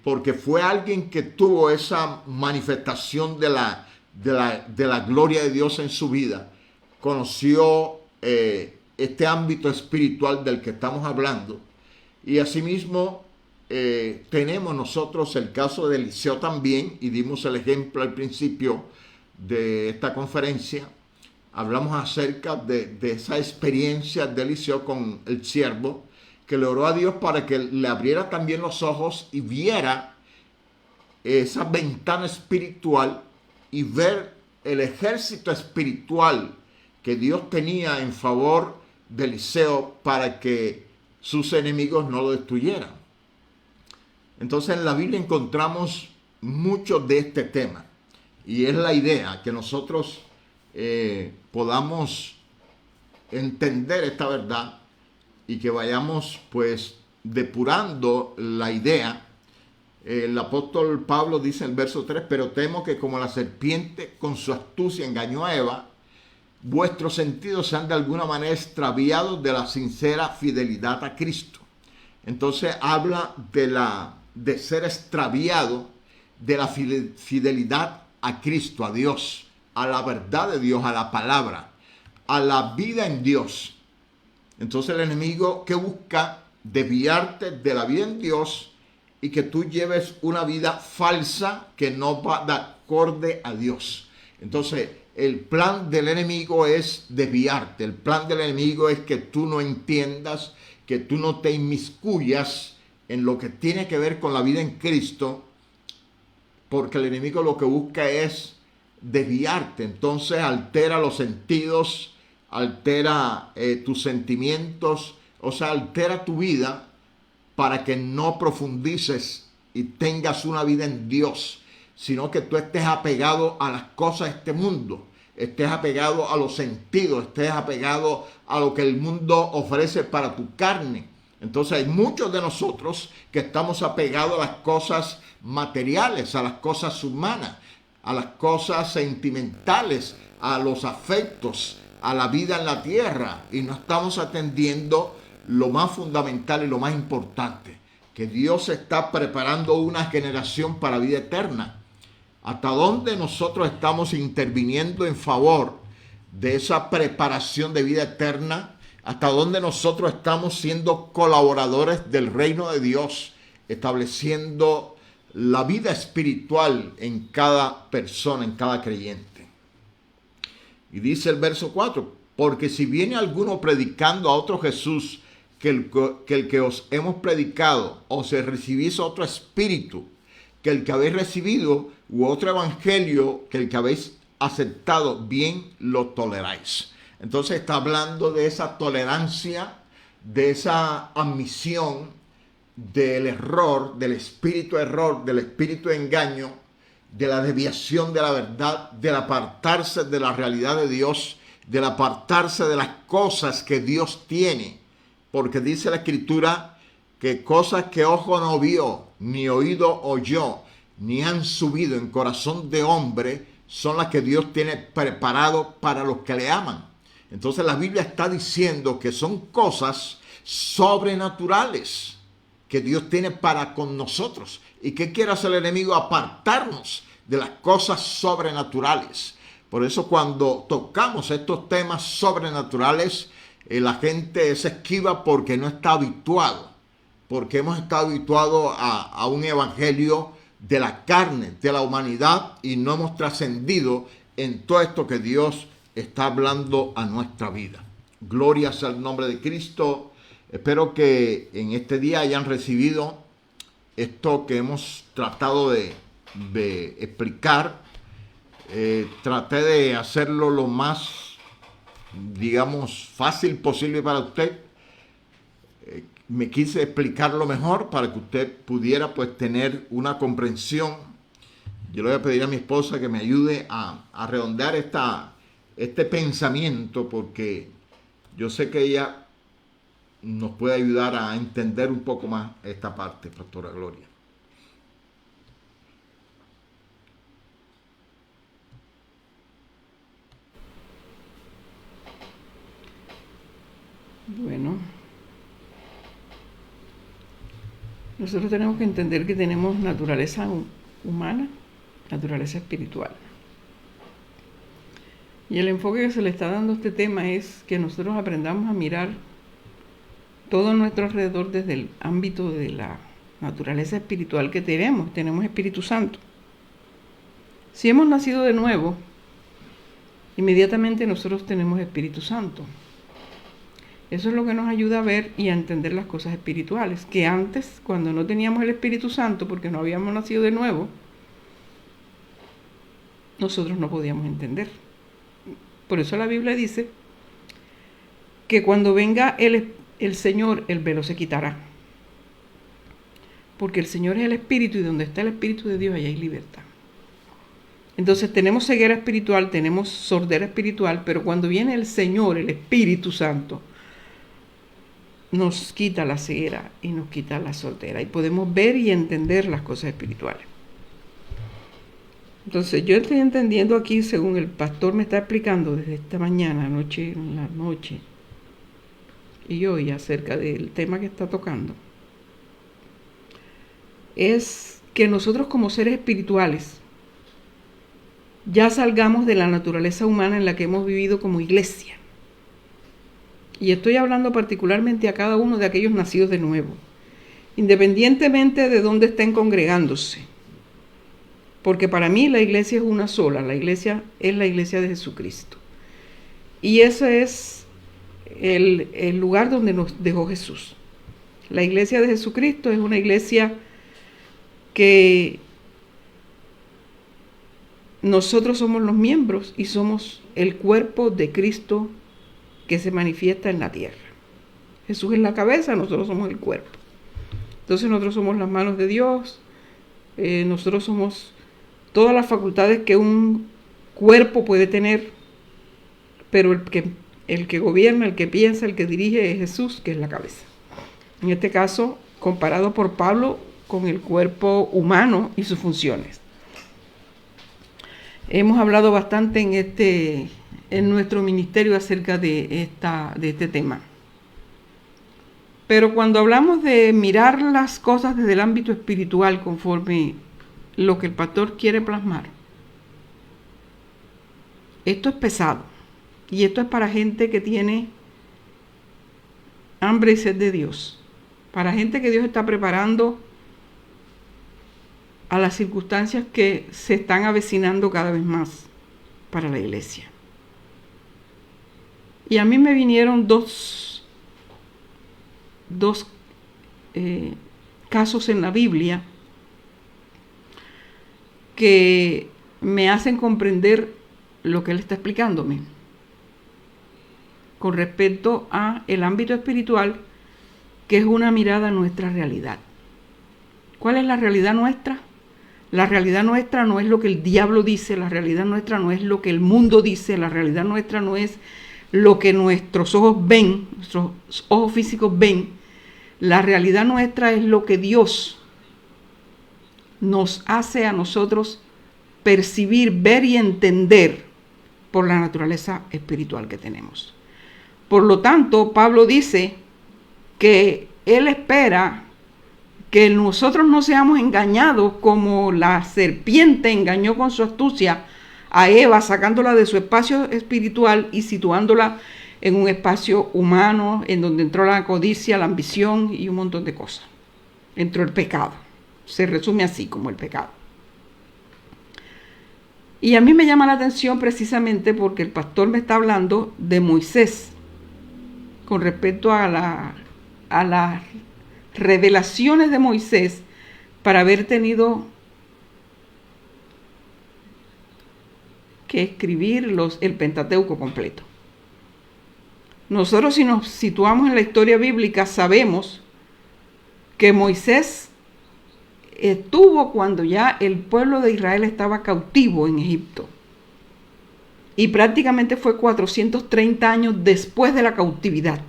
porque fue alguien que tuvo esa manifestación de la gloria de Dios en su vida. Conoció este ámbito espiritual del que estamos hablando. Y asimismo tenemos nosotros el caso de Eliseo también, y dimos el ejemplo al principio de esta conferencia. Hablamos acerca de esa experiencia de Eliseo con el siervo, que le oró a Dios para que le abriera también los ojos y viera esa ventana espiritual y ver el ejército espiritual que Dios tenía en favor de Eliseo para que sus enemigos no lo destruyeran. Entonces en la Biblia encontramos mucho de este tema y es la idea que nosotros podamos entender esta verdad y que vayamos pues depurando la idea. El apóstol Pablo dice en el verso 3, pero temo que como la serpiente con su astucia engañó a Eva, vuestros sentidos sean de alguna manera extraviados de la sincera fidelidad a Cristo. Entonces habla de ser extraviado de la fidelidad a Cristo, a Dios, a la verdad de Dios, a la palabra, a la vida en Dios. Entonces el enemigo que busca desviarte de la vida en Dios y que tú lleves una vida falsa que no va de acorde a Dios. Entonces el plan del enemigo es desviarte. El plan del enemigo es que tú no entiendas, que tú no te inmiscuyas en lo que tiene que ver con la vida en Cristo, porque el enemigo lo que busca es desviarte. Entonces altera los sentidos, altera tus sentimientos, o sea, altera tu vida para que no profundices y tengas una vida en Dios, sino que tú estés apegado a las cosas de este mundo, estés apegado a los sentidos, estés apegado a lo que el mundo ofrece para tu carne. Entonces hay muchos de nosotros que estamos apegados a las cosas materiales, a las cosas humanas, a las cosas sentimentales, a los afectos, a la vida en la tierra, y no estamos atendiendo lo más fundamental y lo más importante, que Dios está preparando una generación para vida eterna. ¿Hasta dónde nosotros estamos interviniendo en favor de esa preparación de vida eterna? ¿Hasta dónde nosotros estamos siendo colaboradores del reino de Dios, estableciendo la vida espiritual en cada persona, en cada creyente? Y dice el verso 4, porque si viene alguno predicando a otro Jesús que el que os hemos predicado, o si recibís otro espíritu que el que habéis recibido, u otro evangelio que el que habéis aceptado, bien lo toleráis. Entonces está hablando de esa tolerancia, de esa admisión del error, del espíritu de engaño, de la desviación de la verdad, del apartarse de la realidad de Dios, del apartarse de las cosas que Dios tiene. Porque dice la Escritura que cosas que ojo no vio, ni oído oyó, ni han subido en corazón de hombre, son las que Dios tiene preparado para los que le aman. Entonces la Biblia está diciendo que son cosas sobrenaturales que Dios tiene para con nosotros. ¿Y qué quiere hacer el enemigo? Apartarnos de las cosas sobrenaturales. Por eso cuando tocamos estos temas sobrenaturales, la gente se esquiva porque no está habituado. Porque hemos estado habituados a un evangelio de la carne, de la humanidad, y no hemos trascendido en todo esto que Dios está hablando a nuestra vida. Gloria sea el nombre de Cristo. Espero que en este día hayan recibido esto que hemos tratado de explicar. Traté de hacerlo lo más, digamos, fácil posible para usted. Me quise explicarlo mejor para que usted pudiera pues tener una comprensión. Yo le voy a pedir a mi esposa que me ayude a redondear este pensamiento, porque yo sé que ella nos puede ayudar a entender un poco más esta parte, Pastora Gloria. Bueno, nosotros tenemos que entender que tenemos naturaleza humana, naturaleza espiritual. Y el enfoque que se le está dando a este tema es que nosotros aprendamos a mirar todo nuestro alrededor desde el ámbito de la naturaleza espiritual que tenemos. Tenemos Espíritu Santo. Si hemos nacido de nuevo, inmediatamente nosotros tenemos Espíritu Santo. Eso es lo que nos ayuda a ver y a entender las cosas espirituales, que antes, cuando no teníamos el Espíritu Santo, porque no habíamos nacido de nuevo, nosotros no podíamos entender. Por eso la Biblia dice que cuando venga el Señor, el velo se quitará. Porque el Señor es el Espíritu, y donde está el Espíritu de Dios, allá hay libertad. Entonces tenemos ceguera espiritual, tenemos sordera espiritual, pero cuando viene el Señor, el Espíritu Santo, nos quita la ceguera y nos quita la sordera, y podemos ver y entender las cosas espirituales. Entonces yo estoy entendiendo aquí, según el pastor me está explicando desde esta mañana, en la noche y hoy, acerca del tema que está tocando, es que nosotros como seres espirituales ya salgamos de la naturaleza humana en la que hemos vivido como iglesia. Y estoy hablando particularmente a cada uno de aquellos nacidos de nuevo, independientemente de dónde estén congregándose. Porque para mí la iglesia es una sola, la iglesia es la iglesia de Jesucristo. Y ese es el lugar donde nos dejó Jesús. La iglesia de Jesucristo es una iglesia que nosotros somos los miembros y somos el cuerpo de Cristo que se manifiesta en la tierra. Jesús es la cabeza, nosotros somos el cuerpo. Entonces nosotros somos las manos de Dios, nosotros somos todas las facultades que un cuerpo puede tener, pero el que gobierna, el que piensa, el que dirige es Jesús, que es la cabeza. En este caso, comparado por Pablo con el cuerpo humano y sus funciones. Hemos hablado bastante en nuestro ministerio acerca de este tema. Pero cuando hablamos de mirar las cosas desde el ámbito espiritual conforme lo que el pastor quiere plasmar, esto es pesado. Y esto es para gente que tiene hambre y sed de Dios. Para gente que Dios está preparando a las circunstancias que se están avecinando cada vez más para la iglesia. Y a mí me vinieron dos casos en la Biblia que me hacen comprender lo que él está explicándome con respecto a el ámbito espiritual, que es una mirada a nuestra realidad. ¿Cuál es la realidad nuestra? La realidad nuestra no es lo que el diablo dice, la realidad nuestra no es lo que el mundo dice, la realidad nuestra no es lo que nuestros ojos ven, nuestros ojos físicos ven. La realidad nuestra es lo que Dios nos hace a nosotros percibir, ver y entender por la naturaleza espiritual que tenemos. Por lo tanto, Pablo dice que él espera que nosotros no seamos engañados como la serpiente engañó con su astucia a Eva, sacándola de su espacio espiritual y situándola en un espacio humano, en donde entró la codicia, la ambición y un montón de cosas. Entró el pecado. Se resume así como el pecado. Y a mí me llama la atención precisamente porque el pastor me está hablando de Moisés con respecto a las revelaciones de Moisés para haber tenido que escribir el Pentateuco completo. Nosotros, si nos situamos en la historia bíblica, sabemos que Moisés estuvo cuando ya el pueblo de Israel estaba cautivo en Egipto. Y prácticamente fue 430 años después de la cautividad.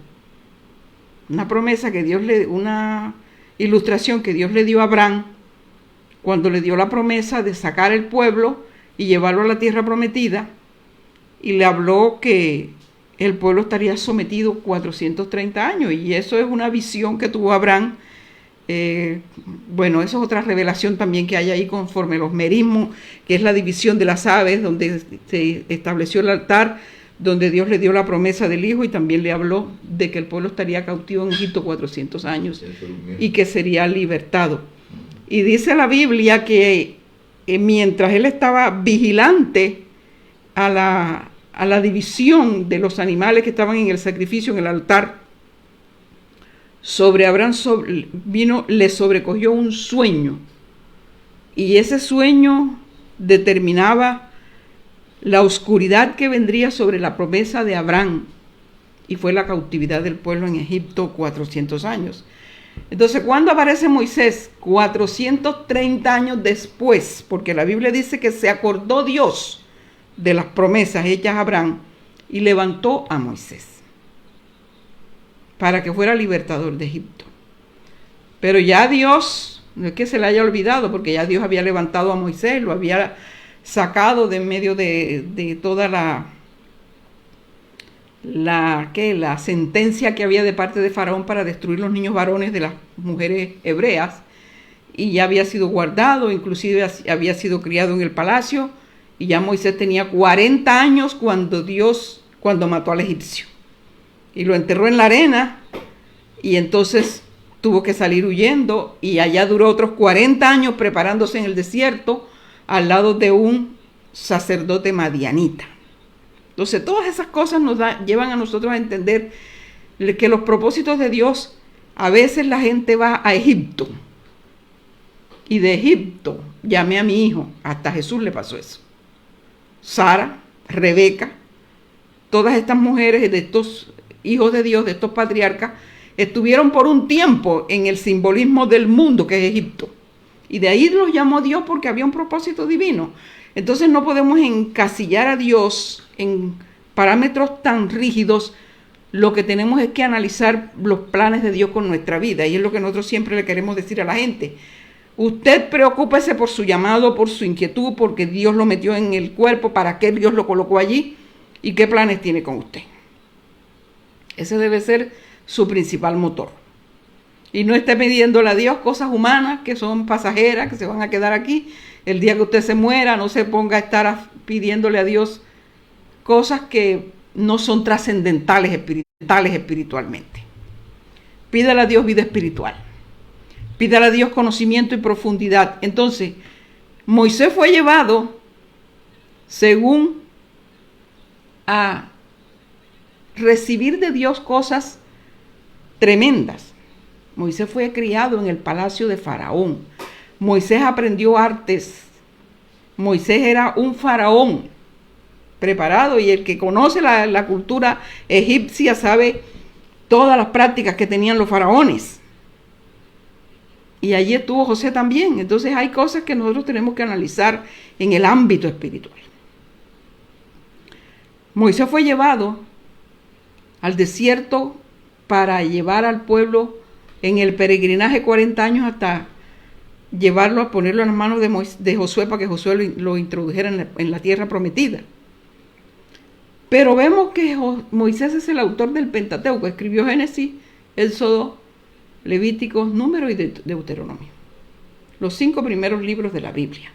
Una promesa que una ilustración que Dios le dio a Abraham cuando le dio la promesa de sacar el pueblo y llevarlo a la tierra prometida, y le habló que el pueblo estaría sometido 430 años, y eso es una visión que tuvo Abraham. Eso es otra revelación también que hay ahí conforme los merismos, que es la división de las aves, donde se estableció el altar, donde Dios le dio la promesa del Hijo y también le habló de que el pueblo estaría cautivo en Egipto 400 años y que sería libertado. Y dice la Biblia que mientras él estaba vigilante a la división de los animales que estaban en el sacrificio, en el altar, sobre Abraham le sobrecogió un sueño, y ese sueño determinaba la oscuridad que vendría sobre la promesa de Abraham, y fue la cautividad del pueblo en Egipto 400 años. Entonces, ¿cuándo aparece Moisés? 430 años después, porque la Biblia dice que se acordó Dios de las promesas hechas a Abraham y levantó a Moisés para que fuera libertador de Egipto. Pero ya Dios, no es que se le haya olvidado, porque ya Dios había levantado a Moisés, lo había sacado de en medio de toda la sentencia que había de parte de Faraón para destruir los niños varones de las mujeres hebreas, y ya había sido guardado, inclusive había sido criado en el palacio, y ya Moisés tenía 40 años cuando mató al egipcio. y lo enterró en la arena, y entonces tuvo que salir huyendo, y allá duró otros 40 años preparándose en el desierto al lado de un sacerdote madianita. Entonces todas esas cosas llevan a nosotros a entender que los propósitos de Dios, a veces la gente va a Egipto, y de Egipto llamé a mi hijo, hasta Jesús le pasó eso. Sara, Rebeca, todas estas mujeres de estos hijos de Dios, de estos patriarcas, estuvieron por un tiempo en el simbolismo del mundo que es Egipto. Y de ahí los llamó Dios porque había un propósito divino. Entonces no podemos encasillar a Dios en parámetros tan rígidos. Lo que tenemos es que analizar los planes de Dios con nuestra vida. Y es lo que nosotros siempre le queremos decir a la gente. Usted preocúpese por su llamado, por su inquietud, porque Dios lo metió en el cuerpo, para qué Dios lo colocó allí y qué planes tiene con usted. Ese debe ser su principal motor. Y no esté pidiéndole a Dios cosas humanas que son pasajeras, que se van a quedar aquí. El día que usted se muera, no se ponga a estar pidiéndole a Dios cosas que no son trascendentales espiritualmente. Pídale a Dios vida espiritual. Pídale a Dios conocimiento y profundidad. Entonces, Moisés fue llevado según a recibir de Dios cosas tremendas. Moisés fue criado en el palacio de Faraón. Moisés aprendió artes. Moisés era un faraón preparado, y el que conoce la cultura egipcia sabe todas las prácticas que tenían los faraones. Y allí estuvo José también. Entonces hay cosas que nosotros tenemos que analizar en el ámbito espiritual. Moisés fue llevado al desierto para llevar al pueblo en el peregrinaje 40 años hasta llevarlo a ponerlo en las manos de Josué para que Josué lo introdujera en la tierra prometida. Pero vemos que Moisés es el autor del Pentateuco. Escribió Génesis, Éxodo, Levíticos, Números y Deuteronomio. Los 5 primeros libros de la Biblia,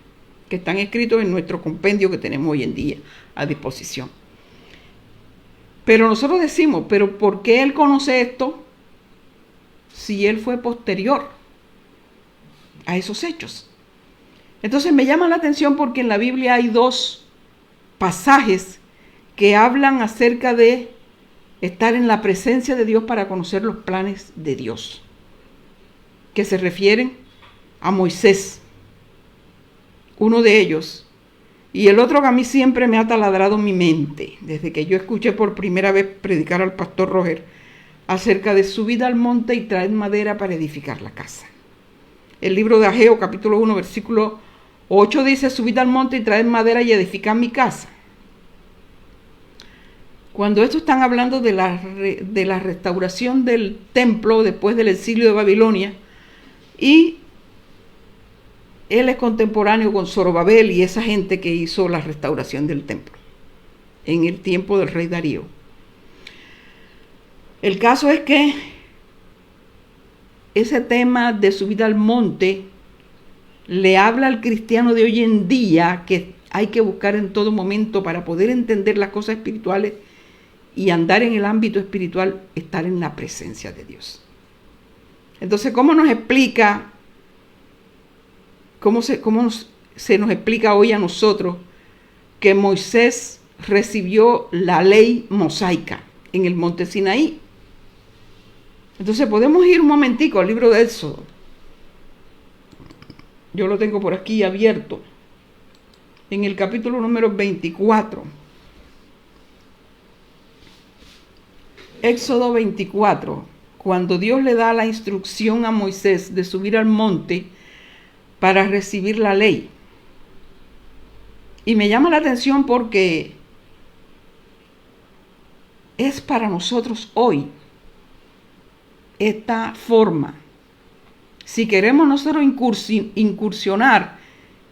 que están escritos en nuestro compendio que tenemos hoy en día a disposición. Pero nosotros decimos, ¿pero por qué él conoce esto si él fue posterior a esos hechos? Entonces me llama la atención porque en la Biblia hay 2 pasajes que hablan acerca de estar en la presencia de Dios para conocer los planes de Dios, que se refieren a Moisés, uno de ellos, y el otro que a mí siempre me ha taladrado mi mente, desde que yo escuché por primera vez predicar al pastor Roger, acerca de subir al monte y traer madera para edificar la casa. El libro de Ageo, capítulo 1, versículo 8 dice, subid al monte y traed madera y edificad mi casa. Cuando estos están hablando de la restauración del templo después del exilio de Babilonia, y él es contemporáneo con Zorobabel y esa gente que hizo la restauración del templo en el tiempo del rey Darío. El caso es que ese tema de subir al monte le habla al cristiano de hoy en día que hay que buscar en todo momento para poder entender las cosas espirituales y andar en el ámbito espiritual, estar en la presencia de Dios. Entonces, ¿cómo se nos explica hoy a nosotros que Moisés recibió la ley mosaica en el monte Sinaí? Entonces podemos ir un momentico al libro de Éxodo. Yo lo tengo por aquí abierto. En el capítulo número 24. Éxodo 24. Cuando Dios le da la instrucción a Moisés de subir al monte para recibir la ley. Y me llama la atención porque es para nosotros hoy esta forma. Si queremos nosotros incursionar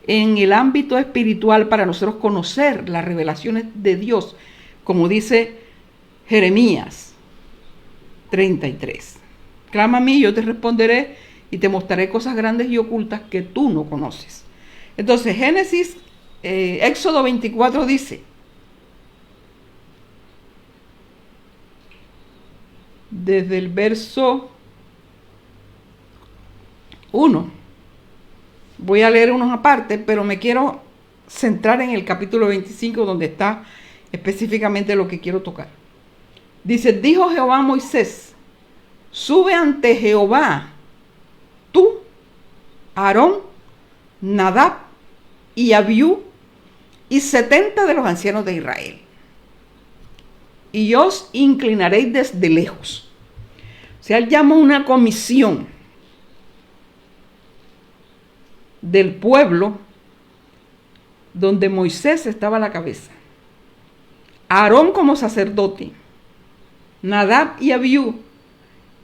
en el ámbito espiritual para nosotros conocer las revelaciones de Dios, como dice Jeremías 33. Clama a mí, yo te responderé y te mostraré cosas grandes y ocultas que tú no conoces. Entonces, Éxodo 24 dice, desde el verso 1. Voy a leer unos aparte, pero me quiero centrar en el capítulo 25, donde está específicamente lo que quiero tocar. Dice, dijo Jehová a Moisés, sube ante Jehová, tú, Aarón, Nadab y Abiú, y 70 de los ancianos de Israel. Y os inclinaréis desde lejos. O sea, él llamó una comisión del pueblo donde Moisés estaba a la cabeza. Aarón como sacerdote, Nadab y Abiú,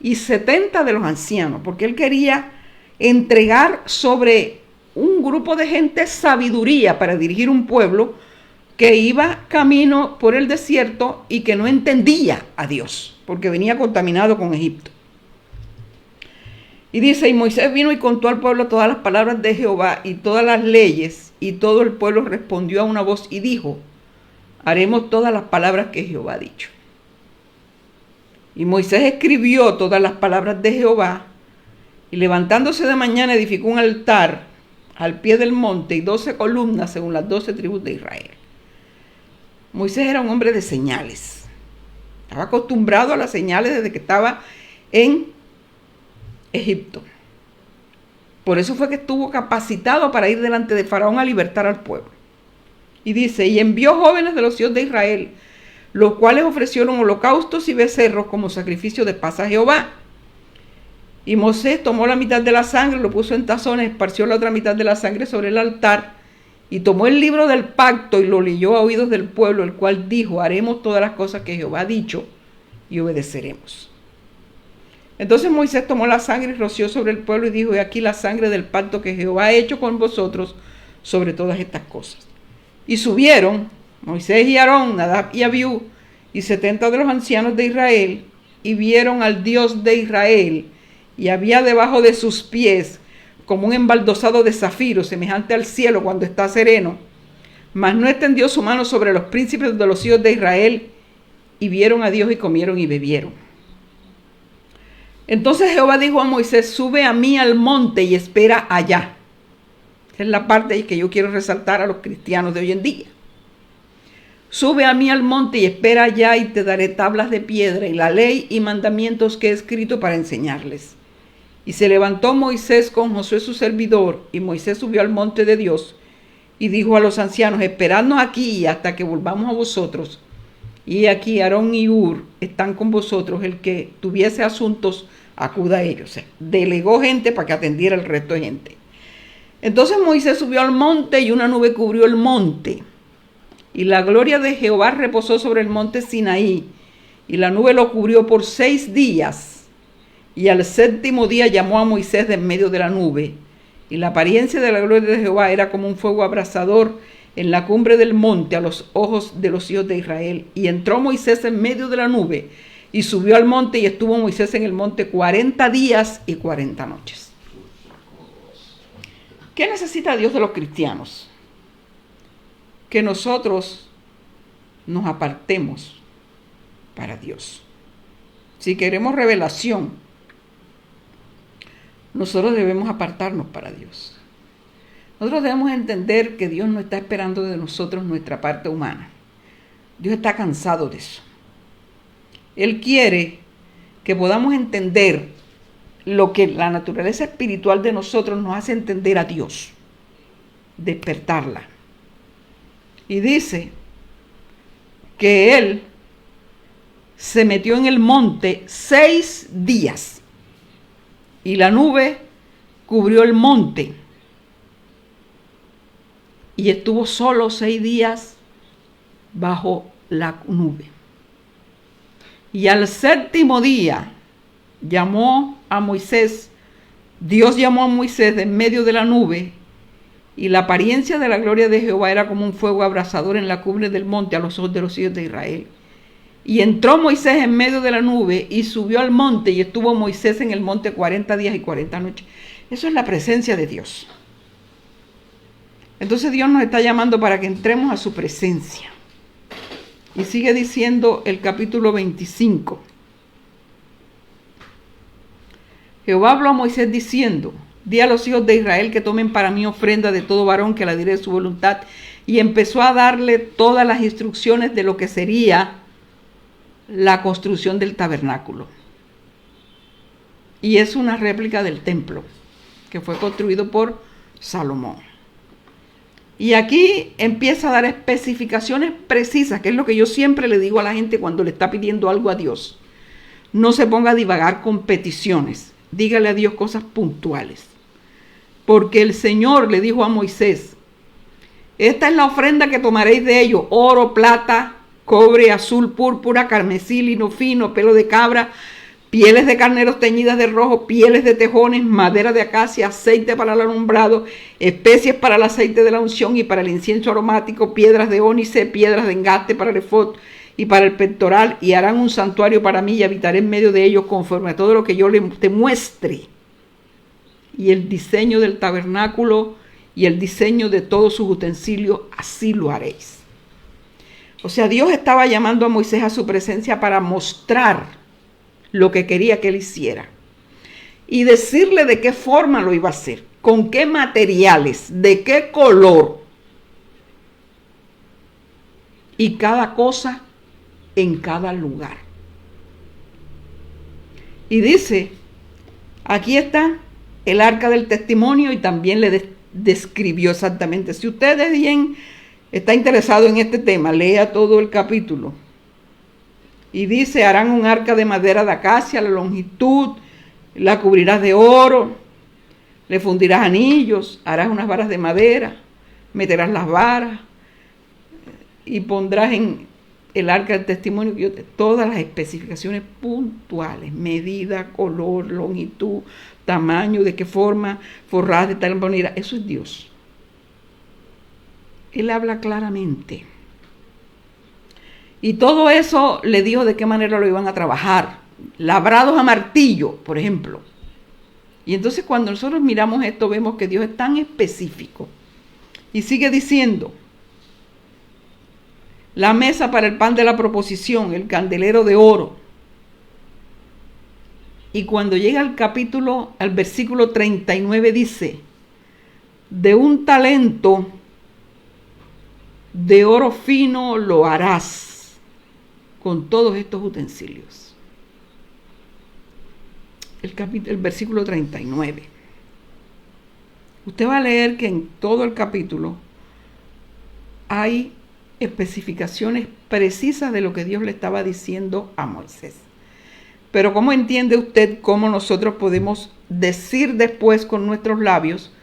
y 70 de los ancianos, porque él quería entregar sobre un grupo de gente sabiduría para dirigir un pueblo que iba camino por el desierto y que no entendía a Dios, porque venía contaminado con Egipto. Y dice, y Moisés vino y contó al pueblo todas las palabras de Jehová y todas las leyes, y todo el pueblo respondió a una voz y dijo, haremos todas las palabras que Jehová ha dicho. Y Moisés escribió todas las palabras de Jehová, y levantándose de mañana edificó un altar al pie del monte y 12 columnas según las 12 tribus de Israel. Moisés era un hombre de señales. Estaba acostumbrado a las señales desde que estaba en Egipto. Por eso fue que estuvo capacitado para ir delante de Faraón a libertar al pueblo. Y dice, y envió jóvenes de los hijos de Israel, los cuales ofrecieron holocaustos y becerros como sacrificio de paz a Jehová. Y Moisés tomó la mitad de la sangre, lo puso en tazones, esparció la otra mitad de la sangre sobre el altar, y tomó el libro del pacto y lo leyó a oídos del pueblo, el cual dijo, haremos todas las cosas que Jehová ha dicho y obedeceremos. Entonces Moisés tomó la sangre y roció sobre el pueblo y dijo, he aquí la sangre del pacto que Jehová ha hecho con vosotros sobre todas estas cosas. Y subieron Moisés y Aarón, Nadab y Abiú, y 70 de los ancianos de Israel, y vieron al Dios de Israel, y había debajo de sus pies como un embaldosado de zafiro, semejante al cielo cuando está sereno. Mas no extendió su mano sobre los príncipes de los hijos de Israel, y vieron a Dios y comieron y bebieron. Entonces Jehová dijo a Moisés, sube a mí al monte y espera allá. Esa es la parte que yo quiero resaltar a los cristianos de hoy en día. Sube a mí al monte y espera allá, y te daré tablas de piedra y la ley y mandamientos que he escrito para enseñarles. Y se levantó Moisés con Josué su servidor, y Moisés subió al monte de Dios, y dijo a los ancianos, esperadnos aquí hasta que volvamos a vosotros. Y aquí Aarón y Hur están con vosotros, el que tuviese asuntos, acuda a ellos. O sea, delegó gente para que atendiera el resto de gente. Entonces Moisés subió al monte, y una nube cubrió el monte. Y la gloria de Jehová reposó sobre el monte Sinaí, y la nube lo cubrió por 6 días. Y al 7º día llamó a Moisés de en medio de la nube, y la apariencia de la gloria de Jehová era como un fuego abrasador en la cumbre del monte a los ojos de los hijos de Israel. Y entró Moisés en medio de la nube, y subió al monte, y estuvo Moisés en el monte 40 días y 40 noches. ¿Qué necesita Dios de los cristianos? Que nosotros nos apartemos para Dios. Si queremos revelación, nosotros debemos apartarnos para Dios. Nosotros debemos entender que Dios no está esperando de nosotros nuestra parte humana. Dios está cansado de eso. Él quiere que podamos entender lo que la naturaleza espiritual de nosotros nos hace entender a Dios, despertarla. Y dice que Él se metió en el monte 6 días. Y la nube cubrió el monte. Y estuvo solo 6 días bajo la nube. Y al 7º día llamó a Moisés. Dios llamó a Moisés de en medio de la nube. Y la apariencia de la gloria de Jehová era como un fuego abrasador en la cumbre del monte a los ojos de los hijos de Israel. Y entró Moisés en medio de la nube y subió al monte, y estuvo Moisés en el monte 40 días y 40 noches. Eso es la presencia de Dios. Entonces Dios nos está llamando para que entremos a su presencia. Y sigue diciendo el capítulo 25. Jehová habló a Moisés diciendo: di a los hijos de Israel que tomen para mí ofrenda de todo varón que la diré de su voluntad. Y empezó a darle todas las instrucciones de lo que sería la construcción del tabernáculo. Y es una réplica del templo que fue construido por Salomón. Y aquí empieza a dar especificaciones precisas, que es lo que yo siempre le digo a la gente cuando le está pidiendo algo a Dios. No se ponga a divagar con peticiones. Dígale a Dios cosas puntuales. Porque el Señor le dijo a Moisés: esta es la ofrenda que tomaréis de ellos: oro, plata, cobre, azul, púrpura, carmesí, lino fino, pelo de cabra, pieles de carneros teñidas de rojo, pieles de tejones, madera de acacia, aceite para el alumbrado, especies para el aceite de la unción y para el incienso aromático, piedras de ónice, piedras de engaste para el efod y para el pectoral, y harán un santuario para mí y habitaré en medio de ellos conforme a todo lo que yo te muestre. Y el diseño del tabernáculo y el diseño de todos sus utensilios, así lo haréis. O sea, Dios estaba llamando a Moisés a su presencia para mostrar lo que quería que él hiciera y decirle de qué forma lo iba a hacer, con qué materiales, de qué color, y cada cosa en cada lugar. Y dice, aquí está el arca del testimonio, y también le describió exactamente. Si usted está interesado en este tema, lea todo el capítulo. Y dice: harán un arca de madera de acacia, la longitud, la cubrirás de oro, le fundirás anillos, harás unas varas de madera, meterás las varas y pondrás en el arca del testimonio todas las especificaciones puntuales: medida, color, longitud, tamaño, de qué forma, forradas de tal manera. Eso es Dios. Él habla claramente. Y todo eso le dijo de qué manera lo iban a trabajar. Labrados a martillo, por ejemplo. Y entonces cuando nosotros miramos esto, vemos que Dios es tan específico. Y sigue diciendo: la mesa para el pan de la proposición, el candelero de oro. Y cuando llega al versículo 39 dice: de un talento de oro fino lo harás con todos estos utensilios. El versículo 39. Usted va a leer que en todo el capítulo hay especificaciones precisas de lo que Dios le estaba diciendo a Moisés. Pero ¿cómo entiende usted cómo nosotros podemos decir después con nuestros labios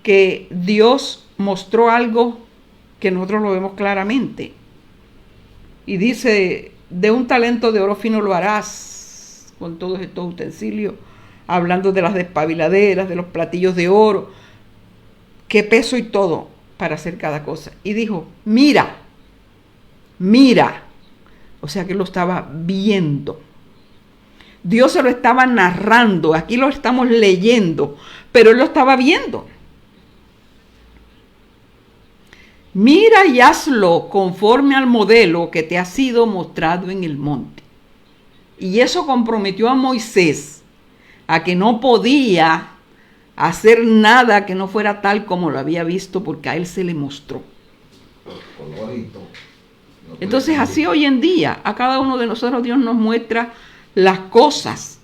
que Dios mostró algo que nosotros lo vemos claramente? Y dice: de un talento de oro fino lo harás con todos estos utensilios, hablando de las despabiladeras, de los platillos de oro, qué peso y todo para hacer cada cosa. Y dijo: mira, o sea que lo estaba viendo. Dios se lo estaba narrando, aquí lo estamos leyendo, pero él lo estaba viendo. Mira y hazlo conforme al modelo que te ha sido mostrado en el monte. Y eso comprometió a Moisés a que no podía hacer nada que no fuera tal como lo había visto, porque a él se le mostró. Entonces, así hoy en día, a cada uno de nosotros Dios nos muestra las cosas.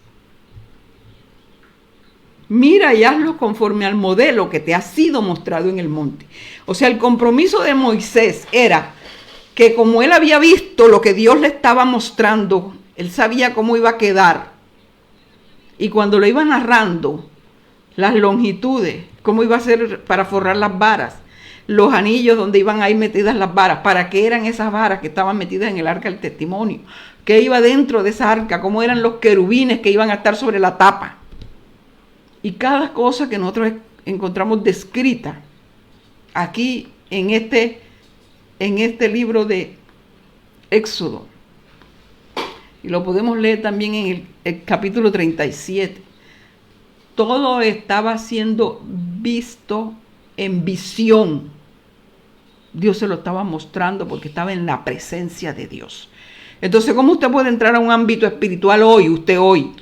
Mira y hazlo conforme al modelo que te ha sido mostrado en el monte. O sea, el compromiso de Moisés era que, como él había visto lo que Dios le estaba mostrando, él sabía cómo iba a quedar. Y cuando lo iba narrando, las longitudes, cómo iba a ser para forrar las varas, los anillos donde iban a ir metidas las varas, para qué eran esas varas que estaban metidas en el arca del testimonio, qué iba dentro de esa arca, cómo eran los querubines que iban a estar sobre la tapa. Y cada cosa que nosotros encontramos descrita aquí en este libro de Éxodo. Y lo podemos leer también en el capítulo 37. Todo estaba siendo visto en visión. Dios se lo estaba mostrando porque estaba en la presencia de Dios. Entonces, ¿cómo usted puede entrar a un ámbito espiritual hoy, usted hoy?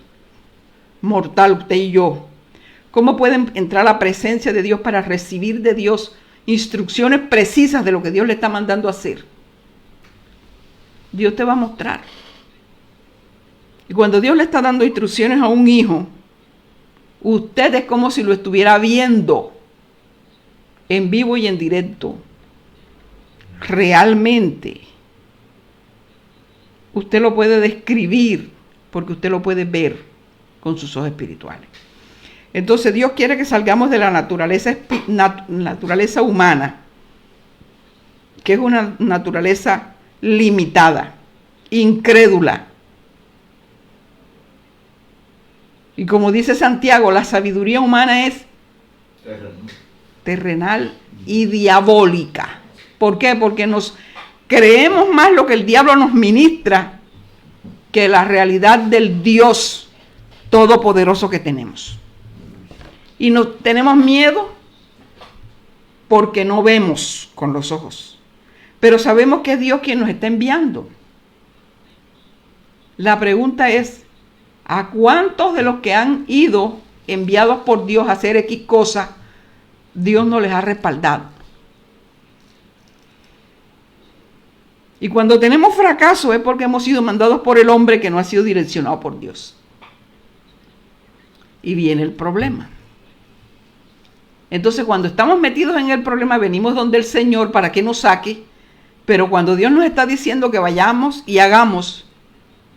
mortal, usted y yo, ¿cómo pueden entrar a la presencia de Dios para recibir de Dios instrucciones precisas de lo que Dios le está mandando a hacer? Dios te va a mostrar. Y cuando Dios le está dando instrucciones a un hijo, usted es como si lo estuviera viendo en vivo y en directo. Realmente. Usted lo puede describir porque usted lo puede ver con sus ojos espirituales. Entonces Dios quiere que salgamos de la naturaleza humana, que es una naturaleza limitada, incrédula. Y como dice Santiago, la sabiduría humana es terrenal y diabólica. ¿Por qué? Porque nos creemos más lo que el diablo nos ministra que la realidad del Dios todopoderoso que tenemos. Y nos tenemos miedo porque no vemos con los ojos. Pero sabemos que es Dios quien nos está enviando. La pregunta es, ¿a cuántos de los que han ido enviados por Dios a hacer X cosa, Dios no les ha respaldado? Y cuando tenemos fracaso es porque hemos sido mandados por el hombre que no ha sido direccionado por Dios. Y viene el problema. Entonces cuando estamos metidos en el problema venimos donde el Señor para que nos saque, pero cuando Dios nos está diciendo que vayamos y hagamos,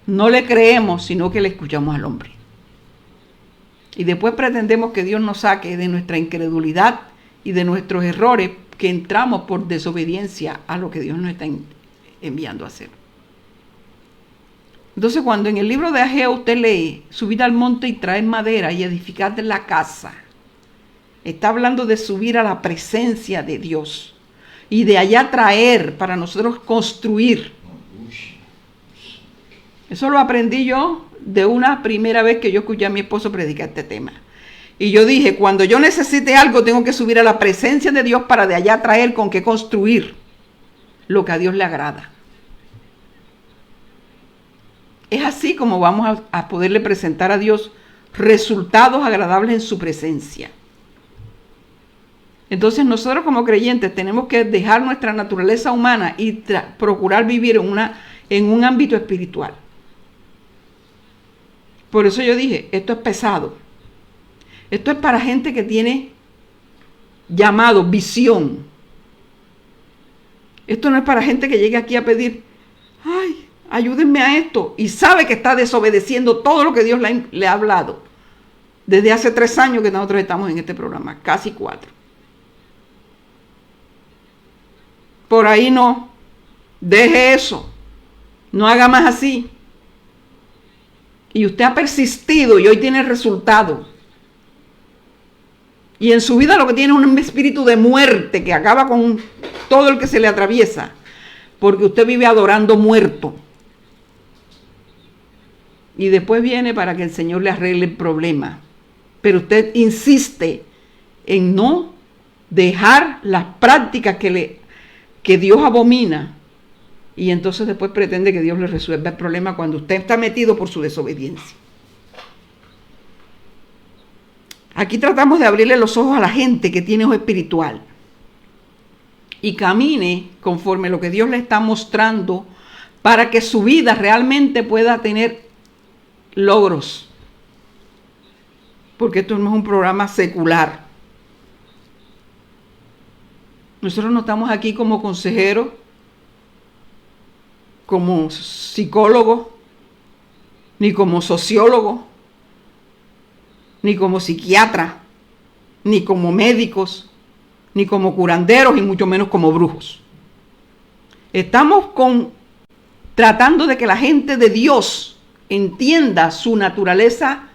no le creemos, sino que le escuchamos al hombre. Y después pretendemos que Dios nos saque de nuestra incredulidad y de nuestros errores que entramos por desobediencia a lo que Dios nos está enviando a hacer. Entonces cuando en el libro de Ageo usted lee, subid al monte y traed madera y edificad la casa, está hablando de subir a la presencia de Dios y de allá traer para nosotros construir. Eso lo aprendí yo de una primera vez que yo escuché a mi esposo predicar este tema. Y yo dije, cuando yo necesite algo, tengo que subir a la presencia de Dios para de allá traer con qué construir lo que a Dios le agrada. Es así como vamos a poderle presentar a Dios resultados agradables en su presencia. Entonces nosotros como creyentes tenemos que dejar nuestra naturaleza humana y procurar vivir en un ámbito espiritual. Por eso yo dije, esto es pesado. Esto es para gente que tiene llamado, visión. Esto no es para gente que llegue aquí a pedir, ay, ayúdenme a esto. Y sabe que está desobedeciendo todo lo que Dios le ha hablado. Desde hace 3 años que nosotros estamos en este programa, casi 4. Por ahí no. Deje eso. No haga más así. Y usted ha persistido y hoy tiene resultado. Y en su vida lo que tiene es un espíritu de muerte que acaba con todo el que se le atraviesa. Porque usted vive adorando muerto. Y después viene para que el Señor le arregle el problema. Pero usted insiste en no dejar las prácticas que Dios abomina. Y entonces después pretende que Dios le resuelva el problema cuando usted está metido por su desobediencia. Aquí tratamos de abrirle los ojos a la gente que tiene ojo espiritual y camine conforme lo que Dios le está mostrando para que su vida realmente pueda tener logros. Porque esto no es un programa secular. Nosotros no estamos aquí como consejeros, como psicólogos, ni como sociólogos, ni como psiquiatras, ni como médicos, ni como curanderos, y mucho menos como brujos. Estamos tratando de que la gente de Dios entienda su naturaleza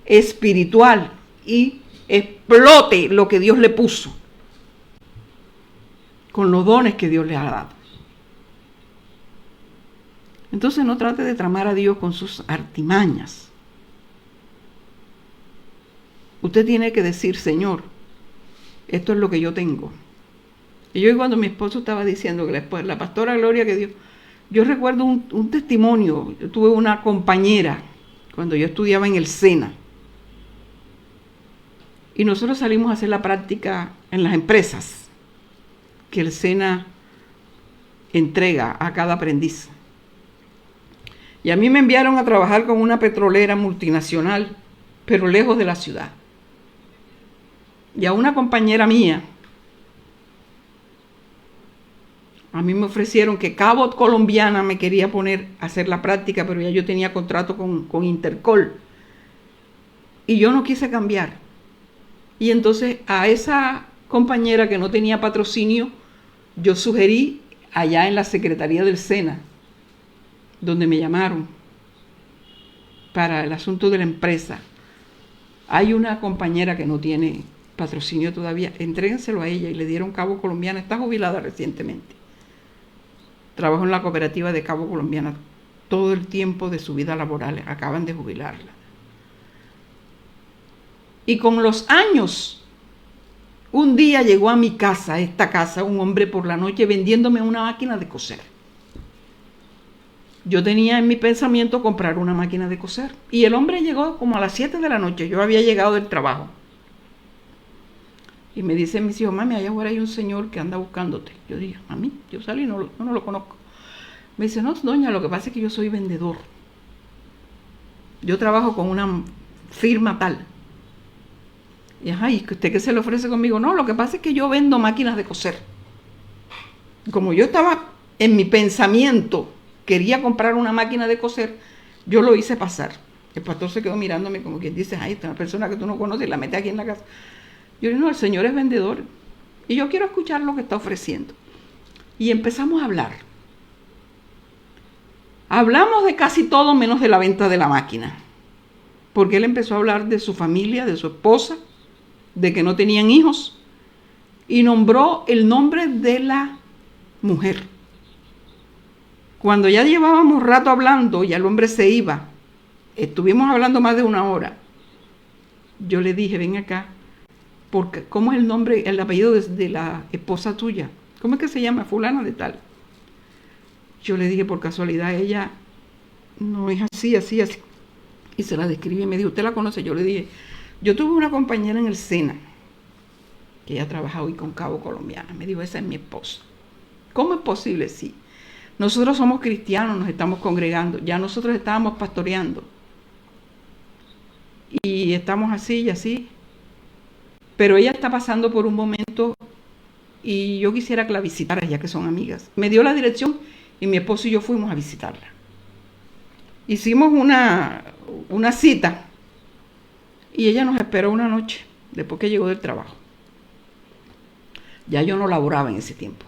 espiritual y explote lo que Dios le puso con los dones que Dios le ha dado. Entonces no trate de tramar a Dios con sus artimañas. Usted tiene que decir, Señor, esto es lo que yo tengo. Y yo cuando mi esposo estaba diciendo que la pastora Gloria que Dios, yo recuerdo un testimonio. Yo tuve una compañera cuando yo estudiaba en el SENA Y nosotros salimos a hacer la práctica en las empresas que el SENA entrega a cada aprendiz. Y a mí me enviaron a trabajar con una petrolera multinacional, pero lejos de la ciudad. Y a una compañera mía, a mí me ofrecieron que Cabot Colombiana me quería poner a hacer la práctica, pero ya yo tenía contrato con Intercol. Y yo no quise cambiar. Y entonces a esa compañera que no tenía patrocinio, yo sugerí allá en la Secretaría del SENA, donde me llamaron para el asunto de la empresa. Hay una compañera que no tiene patrocinio todavía, entréguenselo a ella, y le dieron Cabo Colombiana, está jubilada recientemente. Trabajó en la cooperativa de Cabo Colombiana todo el tiempo de su vida laboral, acaban de jubilarla. Y con los años, un día llegó a mi casa, a esta casa, un hombre por la noche vendiéndome una máquina de coser. Yo tenía en mi pensamiento comprar una máquina de coser. Y el hombre llegó como a las 7 de la noche, yo había llegado del trabajo. Y me dice mis hijos, mami, allá afuera hay un señor que anda buscándote. Yo dije, mami, yo salí, no lo conozco. Me dice, no, doña, lo que pasa es que yo soy vendedor. Yo trabajo con una firma tal. Y ajá, ¿y usted qué se le ofrece conmigo? No, lo que pasa es que yo vendo máquinas de coser. Como yo estaba en mi pensamiento, quería comprar una máquina de coser, yo lo hice pasar. El pastor se quedó mirándome como quien dice, ay, esta es una persona que tú no conoces y la metes aquí en la casa. Yo dije, no, el señor es vendedor y yo quiero escuchar lo que está ofreciendo. Y empezamos a hablar. Hablamos de casi todo menos de la venta de la máquina. Porque él empezó a hablar de su familia, de su esposa, de que no tenían hijos, y nombró el nombre de la mujer. Cuando ya llevábamos rato hablando, ya el hombre se iba, estuvimos hablando más de 1 hora, yo le dije, ven acá, porque, ¿cómo es el nombre, el apellido de la esposa tuya? ¿Cómo es que se llama? Fulana de tal. Yo le dije, por casualidad, ella no es así. Y se la describí y me dijo, ¿usted la conoce? Yo le dije, yo tuve una compañera en el SENA, que ella trabaja hoy con Cabo Colombiana. Me dijo, esa es mi esposa. ¿Cómo es posible? Sí. Nosotros somos cristianos, nos estamos congregando. Ya nosotros estábamos pastoreando. Y estamos así y así. Pero ella está pasando por un momento y yo quisiera que la visitara, ya que son amigas. Me dio la dirección y mi esposo y yo fuimos a visitarla. Hicimos una cita y ella nos esperó una noche después que llegó del trabajo. Ya yo no laboraba en ese tiempo,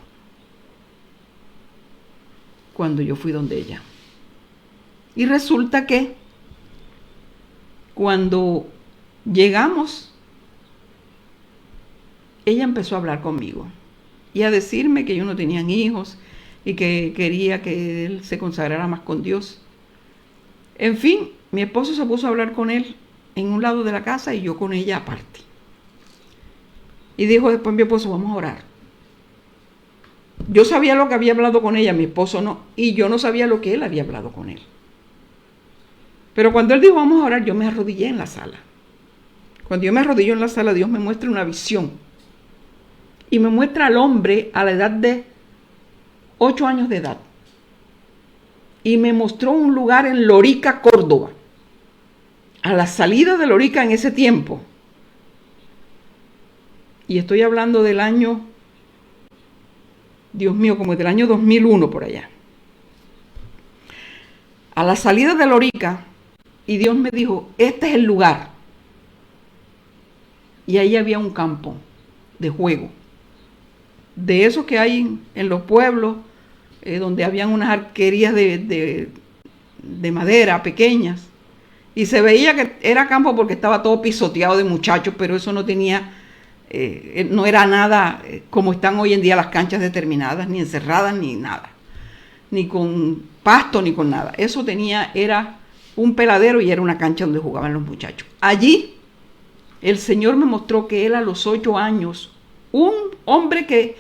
cuando yo fui donde ella. Y resulta que cuando llegamos, ella empezó a hablar conmigo y a decirme que ellos no tenían hijos y que quería que él se consagrara más con Dios. En fin, mi esposo se puso a hablar con él en un lado de la casa y yo con ella aparte. Y dijo después mi esposo, vamos a orar. Yo sabía lo que había hablado con ella, mi esposo no, y yo no sabía lo que él había hablado con él. Pero cuando él dijo, vamos a orar, yo me arrodillé en la sala. Cuando yo me arrodillo en la sala, Dios me muestra una visión. Y me muestra al hombre a la edad de 8 años de edad. Y me mostró un lugar en Lorica, Córdoba. A la salida de Lorica en ese tiempo. Y estoy hablando del año, Dios mío, como del año 2001 por allá. A la salida de Lorica, y Dios me dijo, este es el lugar. Y ahí había un campo de juego. De esos que hay en los pueblos, donde habían unas arquerías de madera pequeñas. Y se veía que era campo porque estaba todo pisoteado de muchachos, pero eso no tenía, no era nada como están hoy en día las canchas determinadas, ni encerradas, ni nada. Ni con pasto, ni con nada. Eso era un peladero y era una cancha donde jugaban los muchachos. Allí, el Señor me mostró que él a los 8 años, un hombre que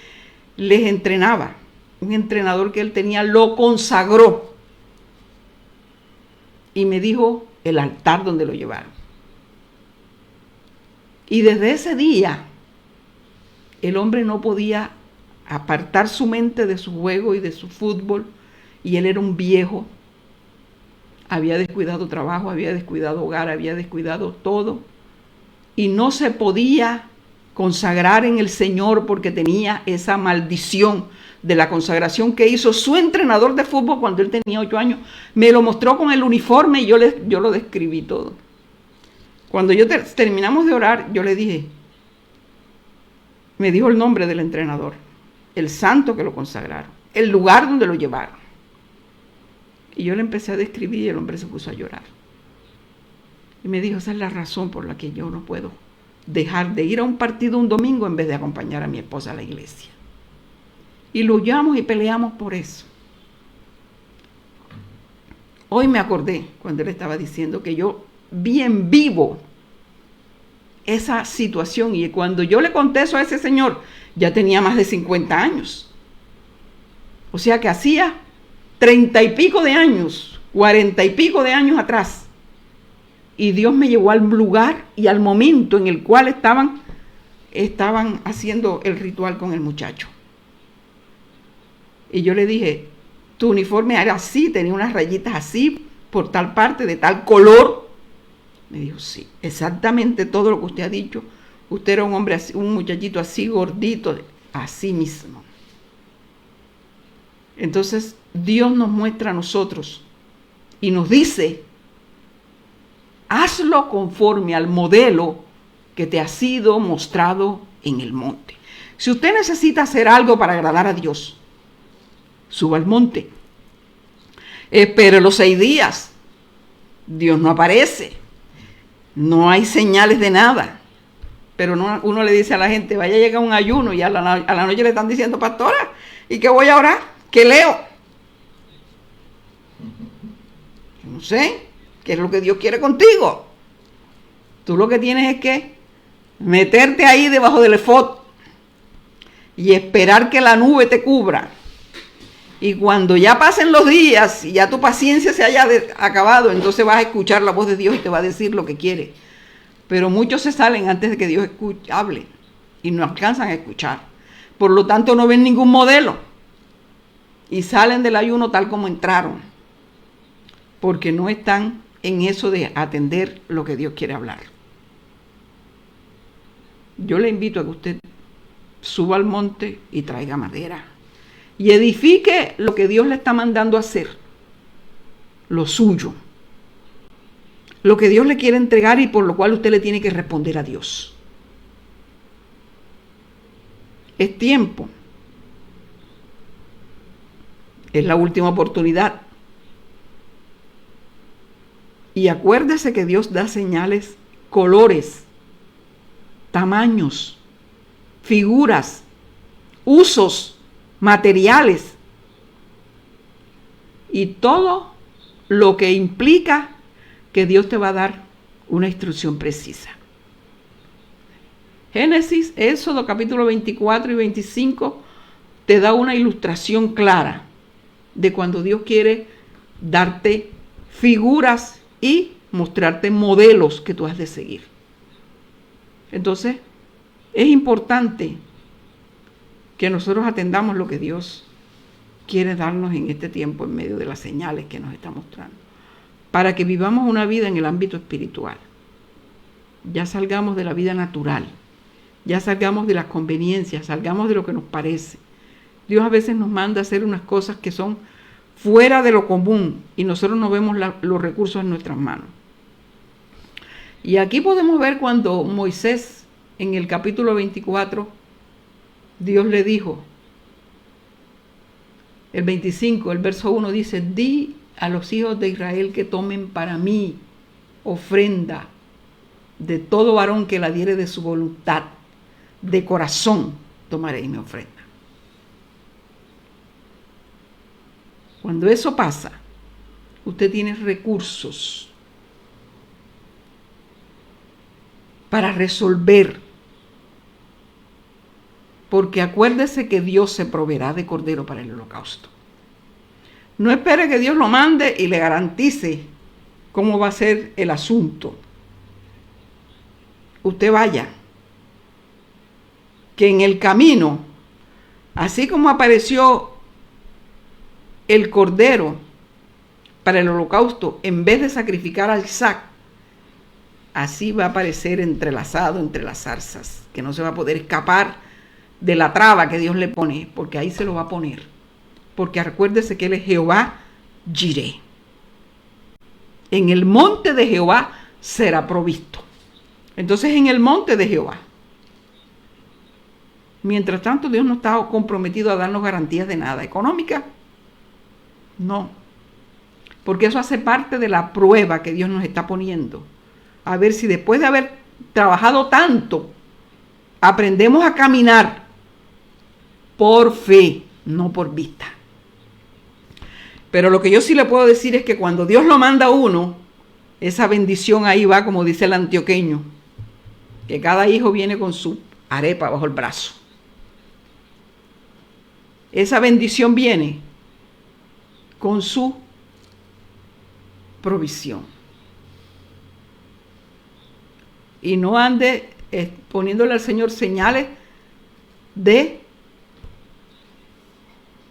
les entrenaba, un entrenador que él tenía, lo consagró. Y me dijo el altar donde lo llevaron. Y desde ese día, el hombre no podía apartar su mente de su juego y de su fútbol, y él era un viejo. Había descuidado trabajo, había descuidado hogar, había descuidado todo, y no se podía consagrar en el Señor porque tenía esa maldición de la consagración que hizo su entrenador de fútbol cuando él tenía 8 años. Me lo mostró con el uniforme y yo lo describí todo. Cuando terminamos de orar, yo le dije, me dijo el nombre del entrenador, el santo que lo consagraron, el lugar donde lo llevaron. Y yo le empecé a describir y el hombre se puso a llorar. Y me dijo, esa es la razón por la que yo no puedo dejar de ir a un partido un domingo en vez de acompañar a mi esposa a la iglesia. Y luchamos y peleamos por eso. Hoy me acordé cuando él estaba diciendo que yo vi en vivo esa situación, y cuando yo le conté eso a ese señor, ya tenía más de 50 años. O sea que hacía 30 y pico de años, 40 y pico de años atrás. Y Dios me llevó al lugar y al momento en el cual estaban haciendo el ritual con el muchacho. Y yo le dije, tu uniforme era así, tenía unas rayitas así, por tal parte, de tal color. Me dijo, sí, exactamente todo lo que usted ha dicho. Usted era un hombre así, un muchachito así, gordito, así mismo. Entonces, Dios nos muestra a nosotros y nos dice, hazlo conforme al modelo que te ha sido mostrado en el monte. Si usted necesita hacer algo para agradar a Dios, suba al monte. Espere los 6 días. Dios no aparece. No hay señales de nada. Pero uno le dice a la gente, vaya a llegar un ayuno, y a la noche le están diciendo, pastora, ¿y qué voy a orar? ¿Qué leo? No sé, ¿qué es lo que Dios quiere contigo? Tú lo que tienes es que meterte ahí debajo del efod y esperar que la nube te cubra. Y cuando ya pasen los días y ya tu paciencia se haya acabado, entonces vas a escuchar la voz de Dios y te va a decir lo que quiere. Pero muchos se salen antes de que Dios hable y no alcanzan a escuchar. Por lo tanto, no ven ningún modelo y salen del ayuno tal como entraron, porque no están en eso de atender lo que Dios quiere hablar. Yo le invito a que usted suba al monte y traiga madera y edifique lo que Dios le está mandando a hacer, lo suyo, lo que Dios le quiere entregar y por lo cual usted le tiene que responder a Dios. Es tiempo, es la última oportunidad. Y acuérdese que Dios da señales, colores, tamaños, figuras, usos, materiales y todo lo que implica que Dios te va a dar una instrucción precisa. Génesis, Éxodo capítulo 24 y 25 te da una ilustración clara de cuando Dios quiere darte figuras y mostrarte modelos que tú has de seguir. Entonces, es importante que nosotros atendamos lo que Dios quiere darnos en este tiempo en medio de las señales que nos está mostrando, para que vivamos una vida en el ámbito espiritual. Ya salgamos de la vida natural, ya salgamos de las conveniencias, salgamos de lo que nos parece. Dios a veces nos manda a hacer unas cosas que son fuera de lo común y nosotros no vemos los recursos en nuestras manos. Y aquí podemos ver cuando Moisés, en el capítulo 24, Dios le dijo, el 25, el verso 1 dice, di a los hijos de Israel que tomen para mí ofrenda de todo varón que la diere de su voluntad, de corazón tomaré mi ofrenda. Cuando eso pasa, usted tiene recursos para resolver, porque acuérdese que Dios se proveerá de cordero para el holocausto. No espere que Dios lo mande y le garantice cómo va a ser el asunto. Usted vaya que en el camino, así como apareció el cordero para el holocausto, en vez de sacrificar a Isaac, así va a aparecer entrelazado entre las zarzas, que no se va a poder escapar de la traba que Dios le pone, porque ahí se lo va a poner. Porque acuérdese que Él es Jehová Jireh. En el monte de Jehová será provisto. Entonces, en el monte de Jehová. Mientras tanto, Dios no está comprometido a darnos garantías de nada. ¿Económica? No. Porque eso hace parte de la prueba que Dios nos está poniendo. A ver si después de haber trabajado tanto, aprendemos a caminar por fe, no por vista. Pero lo que yo sí le puedo decir es que cuando Dios lo manda a uno, esa bendición ahí va, como dice el antioqueño, que cada hijo viene con su arepa bajo el brazo. Esa bendición viene con su provisión. Y no ande poniéndole al Señor señales de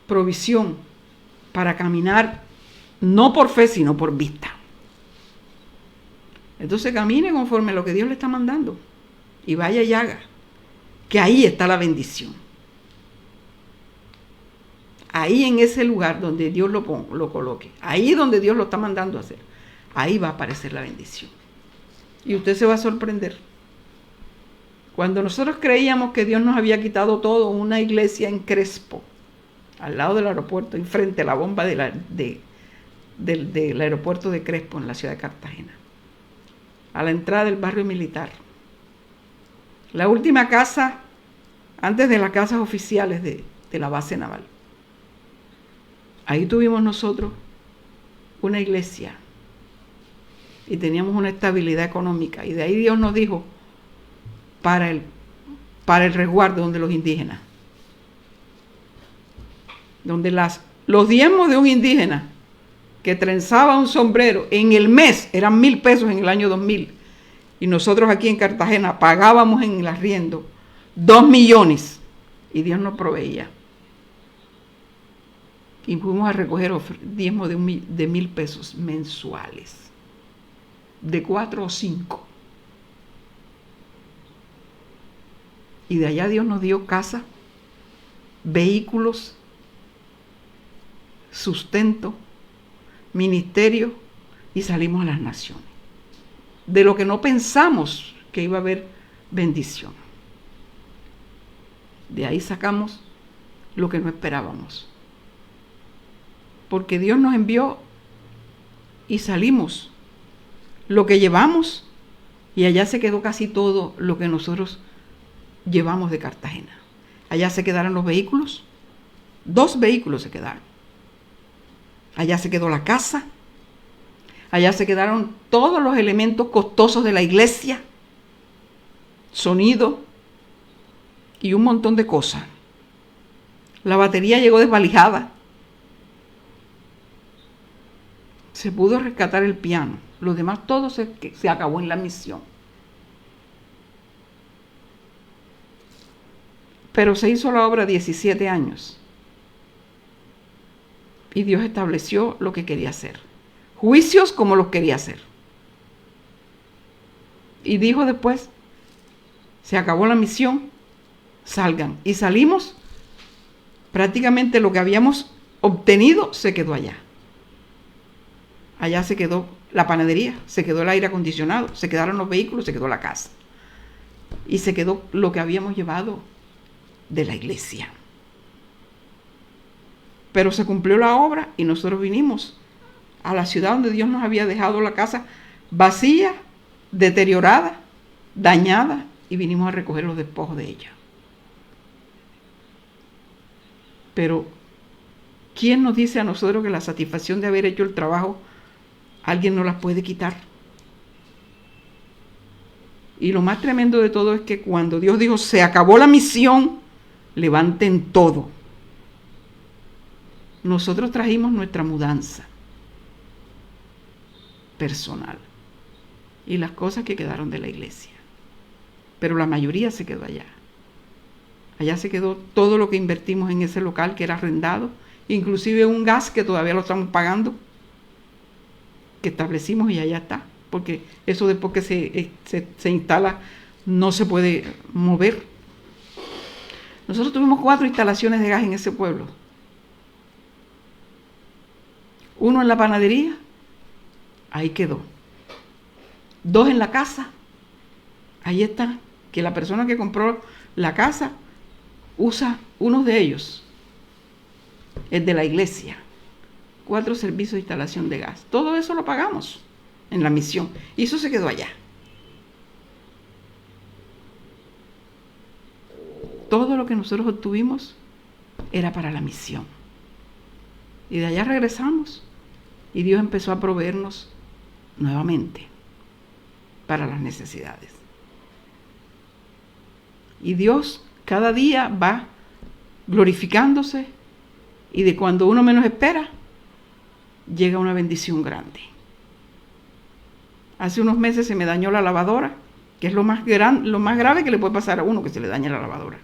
provisión para caminar no por fe, sino por vista. Entonces camine conforme a lo que Dios le está mandando y vaya y haga, que ahí está la bendición. Ahí en ese lugar donde Dios lo coloque, ahí donde Dios lo está mandando a hacer, ahí va a aparecer la bendición. Y usted se va a sorprender. Cuando nosotros creíamos que Dios nos había quitado todo, una iglesia en Crespo, al lado del aeropuerto, enfrente a la bomba del aeropuerto de Crespo, en la ciudad de Cartagena, a la entrada del barrio militar. La última casa, antes de las casas oficiales de la base naval. Ahí tuvimos nosotros una iglesia y teníamos una estabilidad económica. Y de ahí Dios nos dijo, para el resguardo donde los indígenas. Donde los diezmos de un indígena que trenzaba un sombrero en el mes, eran 1,000 pesos en el año 2000, y nosotros aquí en Cartagena pagábamos en el arriendo 2 millones, y Dios nos proveía. Y fuimos a recoger diezmos de 1,000 pesos mensuales, de 4 o 5. Y de allá Dios nos dio casa, vehículos, sustento, ministerio, y salimos a las naciones. De lo que no pensamos que iba a haber bendición. De ahí sacamos lo que no esperábamos. Porque Dios nos envió y salimos. Lo que llevamos, y allá se quedó casi todo lo que nosotros llevamos de Cartagena. Allá se quedaron los vehículos, 2 vehículos se quedaron. Allá se quedó la casa, allá se quedaron todos los elementos costosos de la iglesia, sonido y un montón de cosas. La batería llegó desvalijada. Se pudo rescatar el piano, lo demás todo se acabó en la misión. Pero se hizo la obra 17 años. Y Dios estableció lo que quería hacer. Juicios como los quería hacer. Y dijo después, se acabó la misión, salgan. Y salimos, prácticamente lo que habíamos obtenido se quedó allá. Allá se quedó la panadería, se quedó el aire acondicionado, se quedaron los vehículos, se quedó la casa. Y se quedó lo que habíamos llevado de la iglesia. Pero se cumplió la obra y nosotros vinimos a la ciudad donde Dios nos había dejado la casa vacía, deteriorada, dañada, y vinimos a recoger los despojos de ella. Pero ¿quién nos dice a nosotros que la satisfacción de haber hecho el trabajo alguien no las puede quitar? Y lo más tremendo de todo es que cuando Dios dijo, se acabó la misión, levanten todo. Nosotros trajimos nuestra mudanza personal y las cosas que quedaron de la iglesia, pero la mayoría se quedó allá. Allá se quedó todo lo que invertimos en ese local que era arrendado, inclusive un gas que todavía lo estamos pagando, que establecimos y allá está, porque eso después que se instala no se puede mover. Nosotros tuvimos 4 instalaciones de gas en ese pueblo. 1 en la panadería, ahí quedó. 2 en la casa, ahí está, que la persona que compró la casa usa uno de ellos, el de la iglesia. 4 servicios de instalación de gas. Todo eso lo pagamos en la misión. Y eso se quedó allá. Todo lo que nosotros obtuvimos era para la misión. Y de allá regresamos. Y Dios empezó a proveernos nuevamente para las necesidades. Y Dios cada día va glorificándose, y de cuando uno menos espera, llega una bendición grande. Hace unos meses se me dañó la lavadora, que es lo más grave que le puede pasar a uno, que se le dañe la lavadora.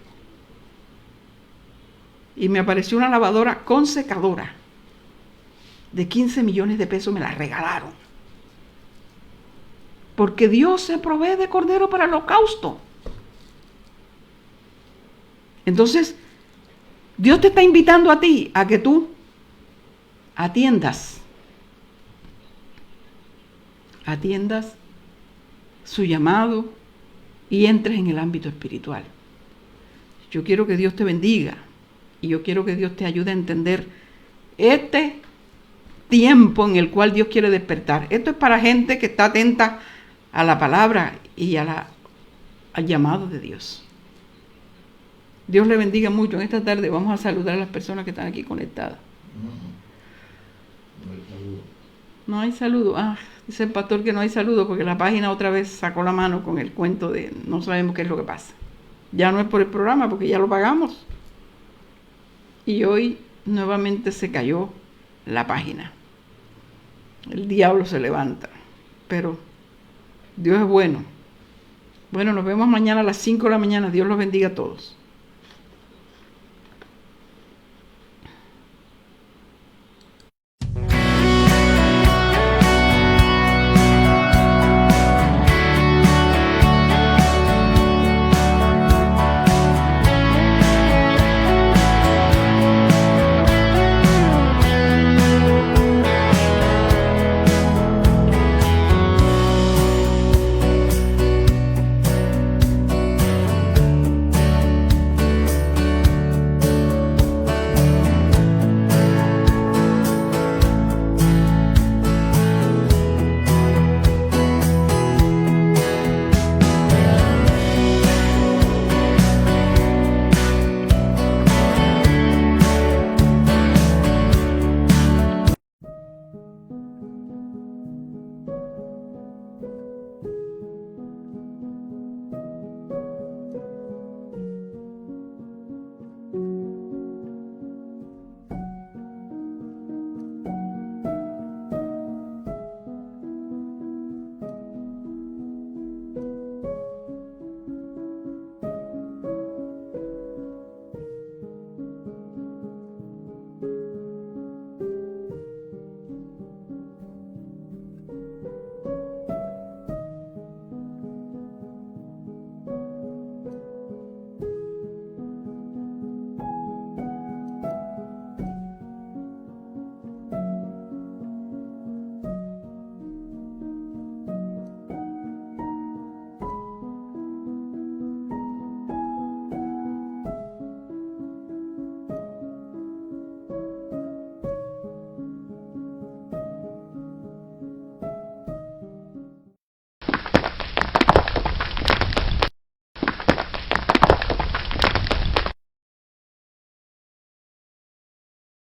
Y me apareció una lavadora con secadora de 15 millones de pesos, me la regalaron. Porque Dios se provee de cordero para el holocausto. Entonces, Dios te está invitando a ti a que tú atiendas su llamado y entres en el ámbito espiritual. Yo quiero que Dios te bendiga y yo quiero que Dios te ayude a entender este tiempo en el cual Dios quiere despertar. Esto es para gente que está atenta a la palabra y al llamado de Dios. Dios le bendiga mucho. En esta tarde vamos a saludar a las personas que están aquí conectadas. No hay saludo. Dice el pastor que no hay saludo porque la página otra vez sacó la mano con el cuento de no sabemos qué es lo que pasa. Ya no es por el programa porque ya lo pagamos. Y hoy nuevamente se cayó la página. El diablo se levanta. Pero Dios es bueno. Bueno, nos vemos mañana a las 5 de la mañana. Dios los bendiga a todos.